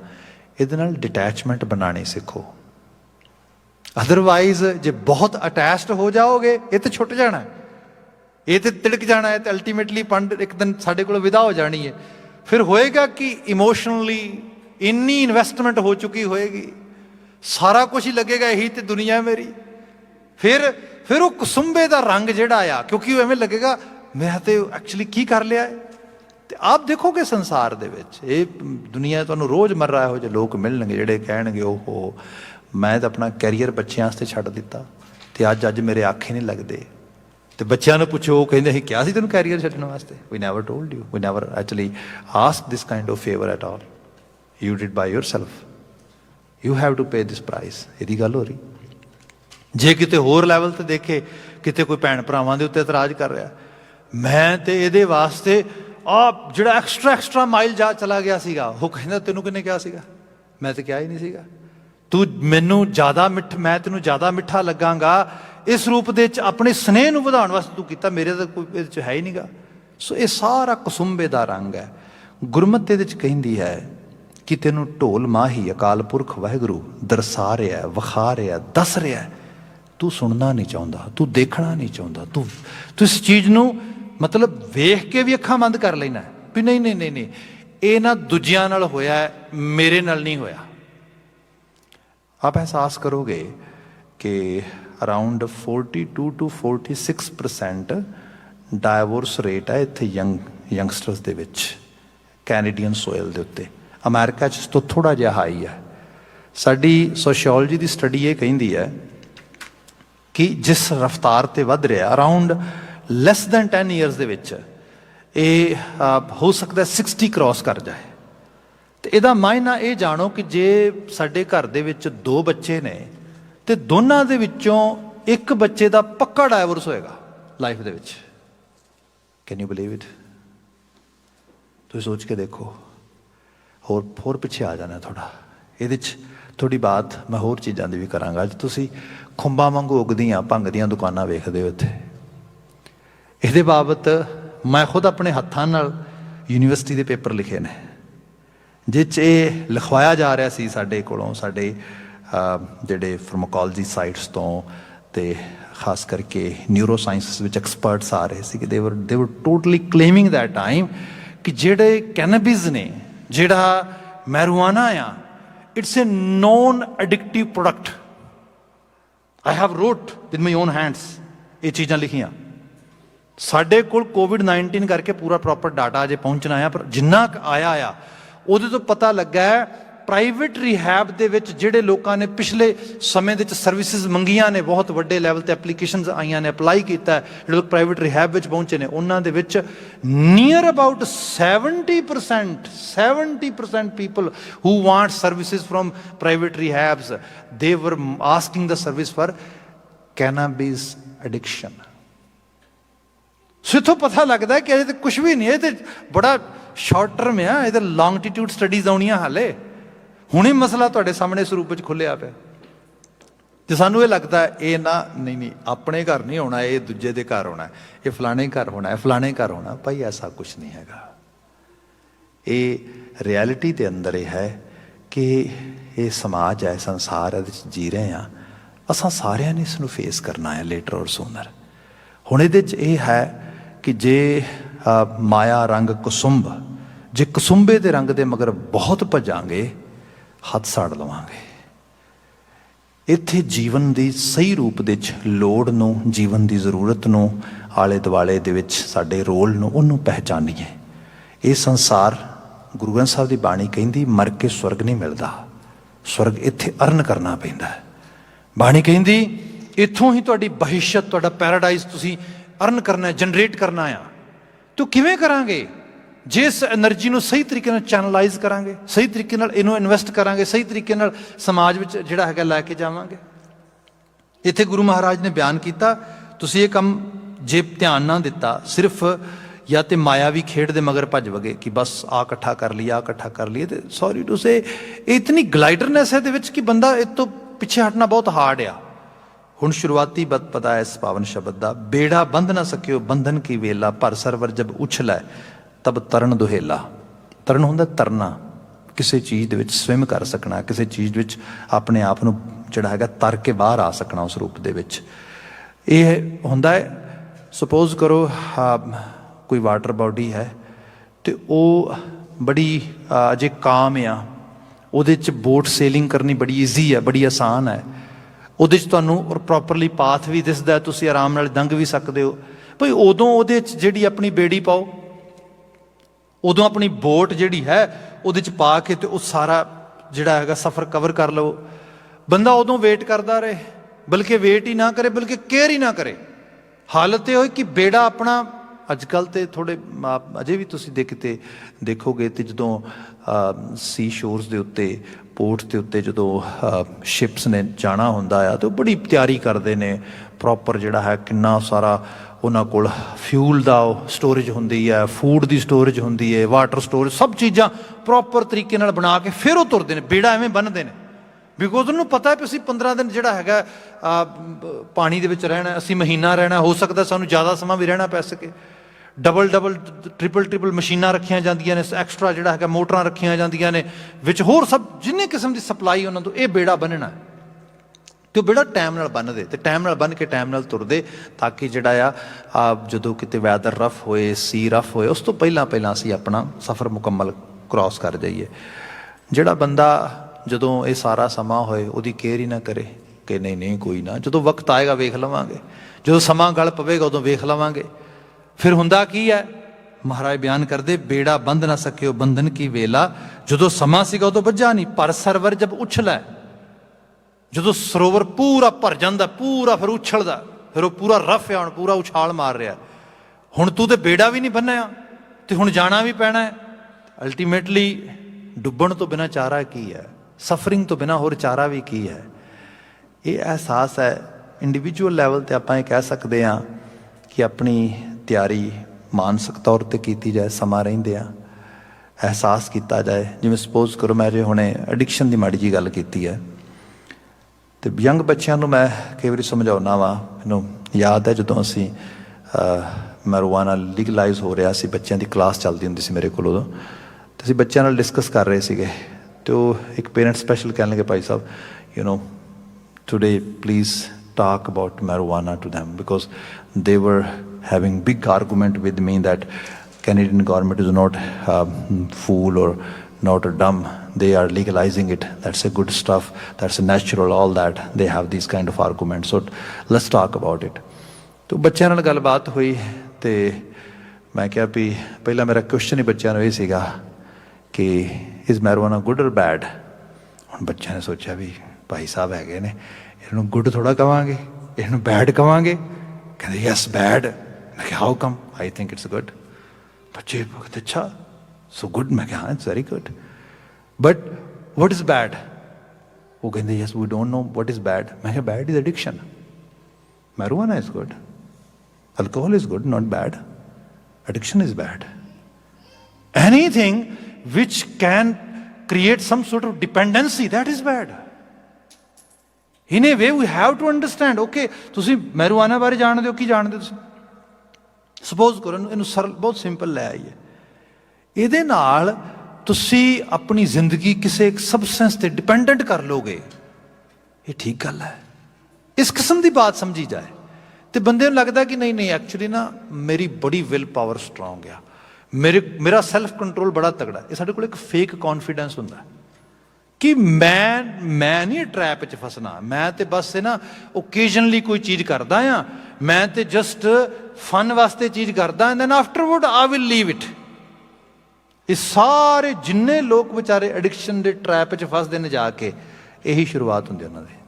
इहदे नाल डिटैचमेंट बनानी सीखो। अदरवाइज जे बहुत अटैचड हो जाओगे ये तो छुट जाना है, ये तो तिड़क जाना है, तो अल्टीमेटली पंड एक दिन साढ़े को विदा हो जानी है। फिर होएगा कि इमोशनली इन्नी इन्वेस्टमेंट हो चुकी होएगी, सारा कुछ ही लगेगा यही तो दुनिया है मेरी। फिर वो कसुंबे का रंग जिहड़ा आ, क्योंकि एवें लगेगा मैं तो एक्चुअली की कर लिया है। तो आप देखोगे संसार दे विच ये दुनिया तुहानूं रोज़मर्रा इहो जिहे लोग मिलणगे जिहड़े कहणगे ओहो मैं तो अपना कैरीयर बच्चों वास्ते छड्ड दिता ते अज मेरे आखे नहीं लगते। तो बच्चों को पुछो, वो कहते हैं क्या सी तेन कैरीयर छड्डण वास्ते? We never told you, we never actually ask this kind of favour at all, you did by yourself, you have to pay this price. इहदी गल हो रही। जे किते होर लैवल ते देखे किते कोई भैन भरावां दे उत्ते इतराज कर रहा, मैं तो ये वास्ते आ जिहड़ा एक्सट्रा माइल जा चला गया सीगा, वो कहना तेनों किन्ने कहा सीगा? मैं तो क्या ही नहीं सीगा। तू मैनू ज़्यादा मैं तेनों ज़्यादा मिठा लगांगा इस रूप दे अपने स्नेह नूं वधाउण वास्ते तू कीता, मेरे तो कोई इहदे च है ही नहीं गा। सो ये सारा कसुंबे दा रंग है। गुरमत इहदे च कहिंदी है कि तेनों ढोल माही अकाल पुरख वाहिगुरू दरसा रहा है, विखा रहा है, दस रहा है, तू सुनना नहीं चाहता, तू देखना नहीं चाहता, तू इस चीज़ नूं मतलब वेख के भी अखां बंद कर लेना भी नहीं नहीं नहीं नहीं ये ना दूजियां नाल होया है, मेरे नाल नहीं होया। आप एहसास करोगे कि अराउंड 42 to 46% डाइवोर्स रेट है इत्थे यंगस्टर्स दे विच कैनेडियन सोयल दे उत्ते। अमेरिका च तो थोड़ा जिहा हाई है। साडी सोशियोलॉजी की स्टडी ये कहिंदी है कि जिस रफ्तार ते वध रहा अराउंड लैस दैन 10 ईयर्स दे विच ये हो सकता है 60 क्रॉस कर जाए। तो यदा मायना ये जानो कि जे साडे घर दे विच 2 बच्चे ने तो दोनों दे विचों एक बच्चे का पक्का डाइवोर्स होएगा life they which. Can you believe it? तुम सोच के देखो। होर पिछे आ जाना थोड़ा ये थोड़ी बात मैं होर चीज़ों की भी करांगा। अज तुसी खुंबा वांगू उगदियां भंग दियां दुकानां वेखदे हो इत्थे। इहदे बाबत मैं खुद अपने हत्थां नाल यूनीवर्सिटी के पेपर लिखे ने जिस ये लिखवाया जा रहा सी साडे कोलों साडे जिहड़े फार्माकोलॉजी साइट्स तो ते खास करके न्यूरो साइंसिस विच एक्सपर्ट्स आ रहे सी कि they were totally claiming that time कि जिहड़े कैनबिस ने जिहड़ा मैरुआना आ it's a non addictive product. I have wrote with my own hands ये चीज़ां लिखियां ਸਾਡੇ ਕੋਲ COVID-19 ਕਰਕੇ ਪੂਰਾ ਪ੍ਰੋਪਰ ਡਾਟਾ ਅਜੇ ਪਹੁੰਚਣਾ ਆ, ਪਰ ਜਿੰਨਾ ਕੁ ਆਇਆ ਆ ਉਹਦੇ ਤੋਂ ਪਤਾ ਲੱਗਾ ਹੈ ਪ੍ਰਾਈਵੇਟ ਰਿਹੈਬ ਦੇ ਵਿੱਚ ਜਿਹੜੇ ਲੋਕਾਂ ਨੇ ਪਿਛਲੇ ਸਮੇਂ ਦੇ ਵਿੱਚ ਸਰਵਿਸਿਜ਼ ਮੰਗੀਆਂ ਨੇ, ਬਹੁਤ ਵੱਡੇ ਲੈਵਲ ਤੇ ਐਪਲੀਕੇਸ਼ਨਸ ਆਈਆਂ ਨੇ, ਅਪਲਾਈ ਕੀਤਾ, ਜਿਹੜੇ ਲੋਕ ਪ੍ਰਾਈਵੇਟ ਰਿਹੈਬ ਵਿੱਚ ਪਹੁੰਚੇ ਨੇ, ਉਹਨਾਂ ਦੇ ਵਿੱਚ near about 70% people who want services from private rehabs, they were asking the service for cannabis addiction. So ਇੱਥੋਂ ਪਤਾ ਲੱਗਦਾ ਕਿ ਅਜੇ ਤਾਂ ਕੁਛ ਵੀ ਨਹੀਂ, ਇਹ ਤੇ ਬੜਾ ਸ਼ਾਰਟ ਟਰਮ ਆ, ਇਹ ਤਾਂ ਲੌਂਗਟੀਟਿਊਡ ਸਟੱਡੀਜ਼ ਆਉਣੀਆਂ ਹਾਲੇ, ਹੁਣੇ ਮਸਲਾ ਤੁਹਾਡੇ ਸਾਹਮਣੇ ਇਸ ਰੂਪ ਵਿੱਚ ਖੁੱਲਿਆ ਪਿਆ। ਤੇ ਸਾਨੂੰ ਇਹ ਲੱਗਦਾ ਇਹ ਨਹੀਂ ਆਪਣੇ ਘਰ ਨਹੀਂ ਹੋਣਾ, ਇਹ ਦੂਜੇ ਦੇ ਘਰ ਹੋਣਾ, ਇਹ ਫਲਾਣੇ ਘਰ ਹੋਣਾ, ਇਹ ਫਲਾਣੇ ਘਰ ਹੋਣਾ। ਭਾਈ ਐਸਾ ਕੁਛ ਨਹੀਂ ਹੈਗਾ। ਇਹ ਰਿਐਲਿਟੀ ਦੇ ਅੰਦਰ ਇਹ ਹੈ ਕਿ ਇਹ ਸਮਾਜ ਹੈ, ਸੰਸਾਰ ਇਹਦੇ 'ਚ ਜੀ ਰਹੇ ਹਾਂ, ਅਸਾਂ ਸਾਰਿਆਂ ਨੇ ਇਸ ਨੂੰ ਫੇਸ ਕਰਨਾ ਹੈ ਲੇਟਰ ਔਰ ਸੂਨਰ। ਹੁਣ ਇਹਦੇ 'ਚ ਇਹ ਹੈ ਕਿ ਜੇ ਮਾਇਆ ਰੰਗ ਕੁਸੁੰਭ, ਜੇ ਕੁਸੁੰਬੇ ਦੇ ਰੰਗ ਦੇ ਮਗਰ ਬਹੁਤ ਭਜਾਂਗੇ ਹੱਥ ਸਾੜ ਲਵਾਂਗੇ। ਇੱਥੇ ਜੀਵਨ ਦੀ ਸਹੀ ਰੂਪ ਦੇ ਵਿੱਚ ਲੋੜ ਨੂੰ, ਜੀਵਨ ਦੀ ਜ਼ਰੂਰਤ ਨੂੰ, ਆਲੇ ਦੁਆਲੇ ਦੇ ਵਿੱਚ ਸਾਡੇ ਰੋਲ ਨੂੰ, ਉਹਨੂੰ ਪਹਿਚਾਨੀਏ। ਇਹ ਸੰਸਾਰ, ਗੁਰੂ ਗ੍ਰੰਥ ਸਾਹਿਬ ਦੀ ਬਾਣੀ ਕਹਿੰਦੀ ਮਰ ਕੇ ਸਵਰਗ ਨਹੀਂ ਮਿਲਦਾ, ਸਵਰਗ ਇੱਥੇ ਅਰਨ ਕਰਨਾ ਪੈਂਦਾ ਹੈ। ਬਾਣੀ ਕਹਿੰਦੀ ਇੱਥੋਂ ਹੀ ਤੁਹਾਡੀ ਬਹਿਸ਼ਤ, ਤੁਹਾਡਾ ਪੈਰਾਡਾਈਜ਼ ਤੁਸੀਂ ਅਰਨ ਕਰਨਾ, ਜਨਰੇਟ ਕਰਨਾ ਆ। ਤੋ ਕਿਵੇਂ ਕਰਾਂਗੇ? ਜਿਸ ਐਨਰਜੀ ਨੂੰ ਸਹੀ ਤਰੀਕੇ ਨਾਲ ਚੈਨਲਾਈਜ਼ ਕਰਾਂਗੇ, ਸਹੀ ਤਰੀਕੇ ਨਾਲ ਇਹਨੂੰ ਇਨਵੈਸਟ ਕਰਾਂਗੇ, ਸਹੀ ਤਰੀਕੇ ਨਾਲ ਸਮਾਜ ਵਿੱਚ ਜਿਹੜਾ ਹੈਗਾ ਲੈ ਕੇ ਜਾਵਾਂਗੇ। ਇੱਥੇ ਗੁਰੂ ਮਹਾਰਾਜ ਨੇ ਬਿਆਨ ਕੀਤਾ, ਤੁਸੀਂ ਇਹ ਕੰਮ ਜੇ ਧਿਆਨ ਨਾ ਦਿੱਤਾ, ਸਿਰਫ ਜਾਂ ਤੇ ਮਾਇਆਵੀ ਖੇਡ ਦੇ ਮਗਰ ਭੱਜ ਵਗੇ ਕਿ ਬਸ ਆ ਇਕੱਠਾ ਕਰ ਲਿਆ, ਇਕੱਠਾ ਕਰ ਲਈਏ, ਤੇ ਸੌਰੀ ਟੂ ਸੇ ਇਤਨੀ ਗਲਾਈਡਰਨੈਸ ਹੈ ਇਹਦੇ ਵਿੱਚ ਕਿ ਬੰਦਾ ਇਹ ਤੋਂ ਪਿੱਛੇ ਹਟਣਾ ਬਹੁਤ ਹਾਰਡ ਆ। ਹੁਣ ਸ਼ੁਰੂਆਤੀ ਬਤ ਪਤਾ ਹੈ ਇਸ ਪਾਵਨ ਸ਼ਬਦ ਦਾ, ਬੇੜਾ ਬੰਧ ਨਾ ਸਕਿਓ ਬੰਧਨ ਕੀ ਵੇਲਾ, ਭਰ ਸਰਵਰ ਜਬ ਉਛਲੈ ਤਬ ਤਰਨ ਦੁਹੇਲਾ। ਤਰਨ ਹੁੰਦਾ ਤਰਨਾ, ਕਿਸੇ ਚੀਜ਼ ਦੇ ਵਿੱਚ ਸਵਿਮ ਕਰ ਸਕਣਾ, ਕਿਸੇ ਚੀਜ਼ ਵਿੱਚ ਆਪਣੇ ਆਪ ਨੂੰ ਜਿਹੜਾ ਹੈਗਾ ਤਰ ਕੇ ਬਾਹਰ ਆ ਸਕਣਾ ਉਸ ਰੂਪ ਦੇ ਵਿੱਚ। ਇਹ ਹੁੰਦਾ ਹੈ, ਸਪੋਜ਼ ਕਰੋ ਕੋਈ ਵਾਟਰ ਬਾਡੀ ਹੈ ਤੇ ਉਹ ਬੜੀ ਅਜੇ ਕਾਮ ਆ, ਉਹਦੇ 'ਚ ਬੋਟ ਸੇਲਿੰਗ ਕਰਨੀ ਬੜੀ ਈਜ਼ੀ ਹੈ, ਬੜੀ ਆਸਾਨ ਹੈ, ਉਹਦੇ 'ਚ ਤੁਹਾਨੂੰ ਪ੍ਰੋਪਰਲੀ ਪਾਥ ਵੀ ਦਿਸਦਾ, ਤੁਸੀਂ ਆਰਾਮ ਨਾਲ ਲੰਘ ਵੀ ਸਕਦੇ ਹੋ। ਭਈ ਉਦੋਂ ਉਹਦੇ 'ਚ ਜਿਹੜੀ ਆਪਣੀ ਬੇੜੀ ਪਾਓ, ਉਦੋਂ ਆਪਣੀ ਬੋਟ ਜਿਹੜੀ ਹੈ ਉਹਦੇ 'ਚ ਪਾ ਕੇ ਤੇ ਉਹ ਸਾਰਾ ਜਿਹੜਾ ਹੈਗਾ ਸਫ਼ਰ ਕਵਰ ਕਰ ਲਓ। ਬੰਦਾ ਉਦੋਂ ਵੇਟ ਕਰਦਾ ਰਹੇ, ਬਲਕਿ ਵੇਟ ਹੀ ਨਾ ਕਰੇ, ਬਲਕਿ ਕੇਅਰ ਹੀ ਨਾ ਕਰੇ। ਹਾਲਤ ਇਹ ਹੋਈ ਕਿ ਬੇੜਾ ਆਪਣਾ, ਅੱਜ ਕੱਲ੍ਹ ਤੇ ਥੋੜ੍ਹੇ ਅਜੇ ਵੀ ਤੁਸੀਂ ਕਿਤੇ ਦੇਖੋਗੇ ਤੇ ਜਦੋਂ ਸੀ ਸ਼ੋਰਸ ਦੇ ਉੱਤੇ, ਪੋਰਟ ਦੇ ਉੱਤੇ ਜਦੋਂ ਸ਼ਿਪਸ ਨੇ ਜਾਣਾ ਹੁੰਦਾ ਆ ਤੇ ਉਹ ਬੜੀ ਤਿਆਰੀ ਕਰਦੇ ਨੇ, ਪ੍ਰੋਪਰ ਜਿਹੜਾ ਹੈ ਕਿੰਨਾ ਸਾਰਾ ਉਹਨਾਂ ਕੋਲ ਫਿਊਲ ਦਾ ਸਟੋਰੇਜ ਹੁੰਦੀ ਹੈ, ਫੂਡ ਦੀ ਸਟੋਰੇਜ ਹੁੰਦੀ ਹੈ, ਵਾਟਰ ਸਟੋਰੇਜ, ਸਭ ਚੀਜ਼ਾਂ ਪ੍ਰੋਪਰ ਤਰੀਕੇ ਨਾਲ ਬਣਾ ਕੇ ਫਿਰ ਉਹ ਤੁਰਦੇ ਨੇ। ਬੇੜਾ ਐਵੇਂ ਬੰਨ੍ਹਦੇ ਨੇ ਬਿਕੋਜ਼ ਉਹਨੂੰ ਪਤਾ ਹੈ ਵੀ ਅਸੀਂ 15 ਦਿਨ ਜਿਹੜਾ ਹੈਗਾ ਪਾਣੀ ਦੇ ਵਿੱਚ ਰਹਿਣਾ, ਅਸੀਂ ਮਹੀਨਾ ਰਹਿਣਾ, ਹੋ ਸਕਦਾ ਸਾਨੂੰ ਜ਼ਿਆਦਾ ਸਮਾਂ ਵੀ ਰਹਿਣਾ ਪੈ ਸਕੇ। ਡਬਲ ਟ੍ਰਿਪਲ ਮਸ਼ੀਨਾਂ ਰੱਖੀਆਂ ਜਾਂਦੀਆਂ ਨੇ, ਐਕਸਟਰਾ ਜਿਹੜਾ ਹੈਗਾ ਮੋਟਰਾਂ ਰੱਖੀਆਂ ਜਾਂਦੀਆਂ ਨੇ, ਵਿੱਚ ਹੋਰ ਸਭ ਜਿੰਨੇ ਕਿਸਮ ਦੀ ਸਪਲਾਈ ਉਹਨਾਂ ਤੋਂ। ਇਹ ਬੇੜਾ ਬੰਨਣਾ ਤੇ ਉਹ ਬੇੜਾ ਟਾਈਮ ਨਾਲ ਬੰਨ੍ਹਦੇ ਤੇ ਟਾਈਮ ਨਾਲ ਬੰਨ੍ਹ ਕੇ ਟਾਈਮ ਨਾਲ ਤੁਰਦੇ, ਤਾਂ ਕਿ ਜਿਹੜਾ ਆ ਜਦੋਂ ਕਿਤੇ ਵੈਦਰ ਰਫ ਹੋਏ, ਸੀ ਰਫ ਹੋਏ, ਉਸ ਤੋਂ ਪਹਿਲਾਂ ਅਸੀਂ ਆਪਣਾ ਸਫ਼ਰ ਮੁਕੰਮਲ ਕ੍ਰੋਸ ਕਰ ਜਾਈਏ। ਜਿਹੜਾ ਬੰਦਾ ਜਦੋਂ ਇਹ ਸਾਰਾ ਸਮਾਂ ਹੋਏ ਉਹਦੀ ਕੇਅਰ ਹੀ ਨਾ ਕਰੇ ਕਿ ਨਹੀਂ ਕੋਈ ਨਾ, ਜਦੋਂ ਵਕਤ ਆਏਗਾ ਵੇਖ ਲਵਾਂਗੇ, ਜਦੋਂ ਸਮਾਂ ਗਲ ਪਵੇਗਾ ਉਦੋਂ ਵੇਖ ਲਵਾਂਗੇ। ਫਿਰ ਹੁੰਦਾ ਕੀ ਹੈ, ਮਹਾਰਾਜ ਬਿਆਨ ਕਰਦੇ, ਬੇੜਾ ਬੰਧ ਨਾ ਸਕਿਓ ਬੰਧਨ ਕੀ ਵੇਲਾ, ਜਦੋਂ ਸਮਾਂ ਸੀਗਾ ਉਦੋਂ ਬੱਝਾ ਨਹੀਂ, ਪਰ ਸਰਵਰ ਜਬ ਉਛਲੈ, ਜਦੋਂ ਸਰੋਵਰ ਪੂਰਾ ਭਰ ਜਾਂਦਾ, ਪੂਰਾ ਫਿਰ ਉਛਲਦਾ, ਫਿਰ ਉਹ ਪੂਰਾ ਰਫ ਆ, ਹੁਣ ਪੂਰਾ ਉਛਾਲ ਮਾਰ ਰਿਹਾ, ਹੁਣ ਤੂੰ ਤੇ ਬੇੜਾ ਵੀ ਨਹੀਂ ਬੰਨਿਆ ਤੇ ਹੁਣ ਜਾਣਾ ਵੀ ਪੈਣਾ ਹੈ। ਅਲਟੀਮੇਟਲੀ ਡੁੱਬਣ ਤੋਂ ਬਿਨਾਂ ਚਾਰਾ ਕੀ ਹੈ, ਸਫਰਿੰਗ ਤੋਂ ਬਿਨਾਂ ਹੋਰ ਚਾਰਾ ਵੀ ਕੀ ਹੈ। ਇਹ ਅਹਿਸਾਸ ਹੈ ਇੰਡੀਵਿਜੂਅਲ ਲੈਵਲ 'ਤੇ ਆਪਾਂ ਇਹ ਕਹਿ ਸਕਦੇ ਹਾਂ ਕਿ ਆਪਣੀ ਤਿਆਰੀ ਮਾਨਸਿਕ ਤੌਰ 'ਤੇ ਕੀਤੀ ਜਾਏ, ਸਮਾਂ ਰਹਿੰਦਿਆਂ ਅਹਿਸਾਸ ਕੀਤਾ ਜਾਏ। ਜਿਵੇਂ ਸਪੋਜ਼ ਕਰੋ ਮੈਂ ਜੇ ਹੁਣੇ ਐਡਿਕਸ਼ਨ ਦੀ ਮਾੜੀ ਜਿਹੀ ਗੱਲ ਕੀਤੀ ਹੈ, ਅਤੇ ਯੰਗ ਬੱਚਿਆਂ ਨੂੰ ਮੈਂ ਕਈ ਵਾਰੀ ਸਮਝਾਉਂਦਾ ਵਾਂ। ਮੈਨੂੰ ਯਾਦ ਹੈ ਜਦੋਂ ਅਸੀਂ ਮੈਰੀਜੁਆਨਾ ਲੀਗਲਾਈਜ਼ ਹੋ ਰਿਹਾ ਸੀ, ਬੱਚਿਆਂ ਦੀ ਕਲਾਸ ਚੱਲਦੀ ਹੁੰਦੀ ਸੀ ਮੇਰੇ ਕੋਲ ਉਦੋਂ, ਅਤੇ ਅਸੀਂ ਬੱਚਿਆਂ ਨਾਲ ਡਿਸਕਸ ਕਰ ਰਹੇ ਸੀਗੇ, ਅਤੇ ਉਹ ਇੱਕ ਪੇਰੈਂਟ ਸਪੈਸ਼ਲ ਕਹਿਣ ਲੱਗੇ, Bhai Sahib today please talk about marijuana to them, because they were having big argument with me that Canadian government is not fool or not dumb, they are legalizing it, that's a good stuff, that's a natural, all that, they have these kind of arguments, so let's talk about it. तो बच्चों नाल गलबात हुई तो मैं क्या भी पहला मेरा क्वेश्चन ही बच्चों ये सीगा कि इज़ मैरिजुआना गुड और बैड। हुण बच्चों ने सोचा भी भाई साहब है ने इन्हूं गुड थोड़ा कहांगे, इन्हूं बैड कहांगे। कहते यस बैड। मैं क्या how come? I think it's good. बच्चे कहते अच्छा सो गुड। मैं क्या हाँ it's very good, but what is bad? वो कहते yes we don't know what is bad. मैं क्या bad is addiction, marijuana is good, alcohol is good, not bad, addiction is bad. Anything which can create some sort of dependency, that is bad. In a way we have to understand, okay ਤੁਸੀਂ ਮੈਰਿਜੁਆਨਾ ਬਾਰੇ ਜਾਣਦੇ ਹੋ, ਕੀ ਜਾਣਦੇ ਹੋ ਤੁਸੀਂ? Suppose ਕਰੋ ਇਹਨੂੰ ਸਰਲ ਬਹੁਤ ਸਿੰਪਲ ਲੈ ਆਈਏ, ਇਹਦੇ ਨਾਲ ਤੁਸੀਂ ਆਪਣੀ ਜ਼ਿੰਦਗੀ ਕਿਸੇ ਇੱਕ ਸਬਸਟੈਂਸ ਤੇ ਡਿਪੈਂਡੈਂਟ ਕਰ ਲੋਗੇ, ਇਹ ਠੀਕ ਗੱਲ ਹੈ? ਇਸ ਕਿਸਮ ਦੀ ਬਾਤ ਸਮਝੀ ਜਾਏ तो बंदे को लगता कि नहीं नहीं एक्चुअली ना मेरी बड़ी विल पावर स्ट्रोंग आ, मेरा सैल्फ कंट्रोल बड़ा तगड़ा। ये साढ़े को एक फेक कॉन्फिडेंस होंदा कि मैं नहीं ट्रैप च फसना, मैं तो बस ना ओकेजनली कोई चीज़ करदा हाँ, मैं तो जस्ट फन वास्ते चीज़ करदा and then afterward I will leave it. ये सारे जिन्ने लोग बेचारे एडिक्शन के ट्रैप च फसदे ने जाके, यही शुरुआत होंदी उन्होंने।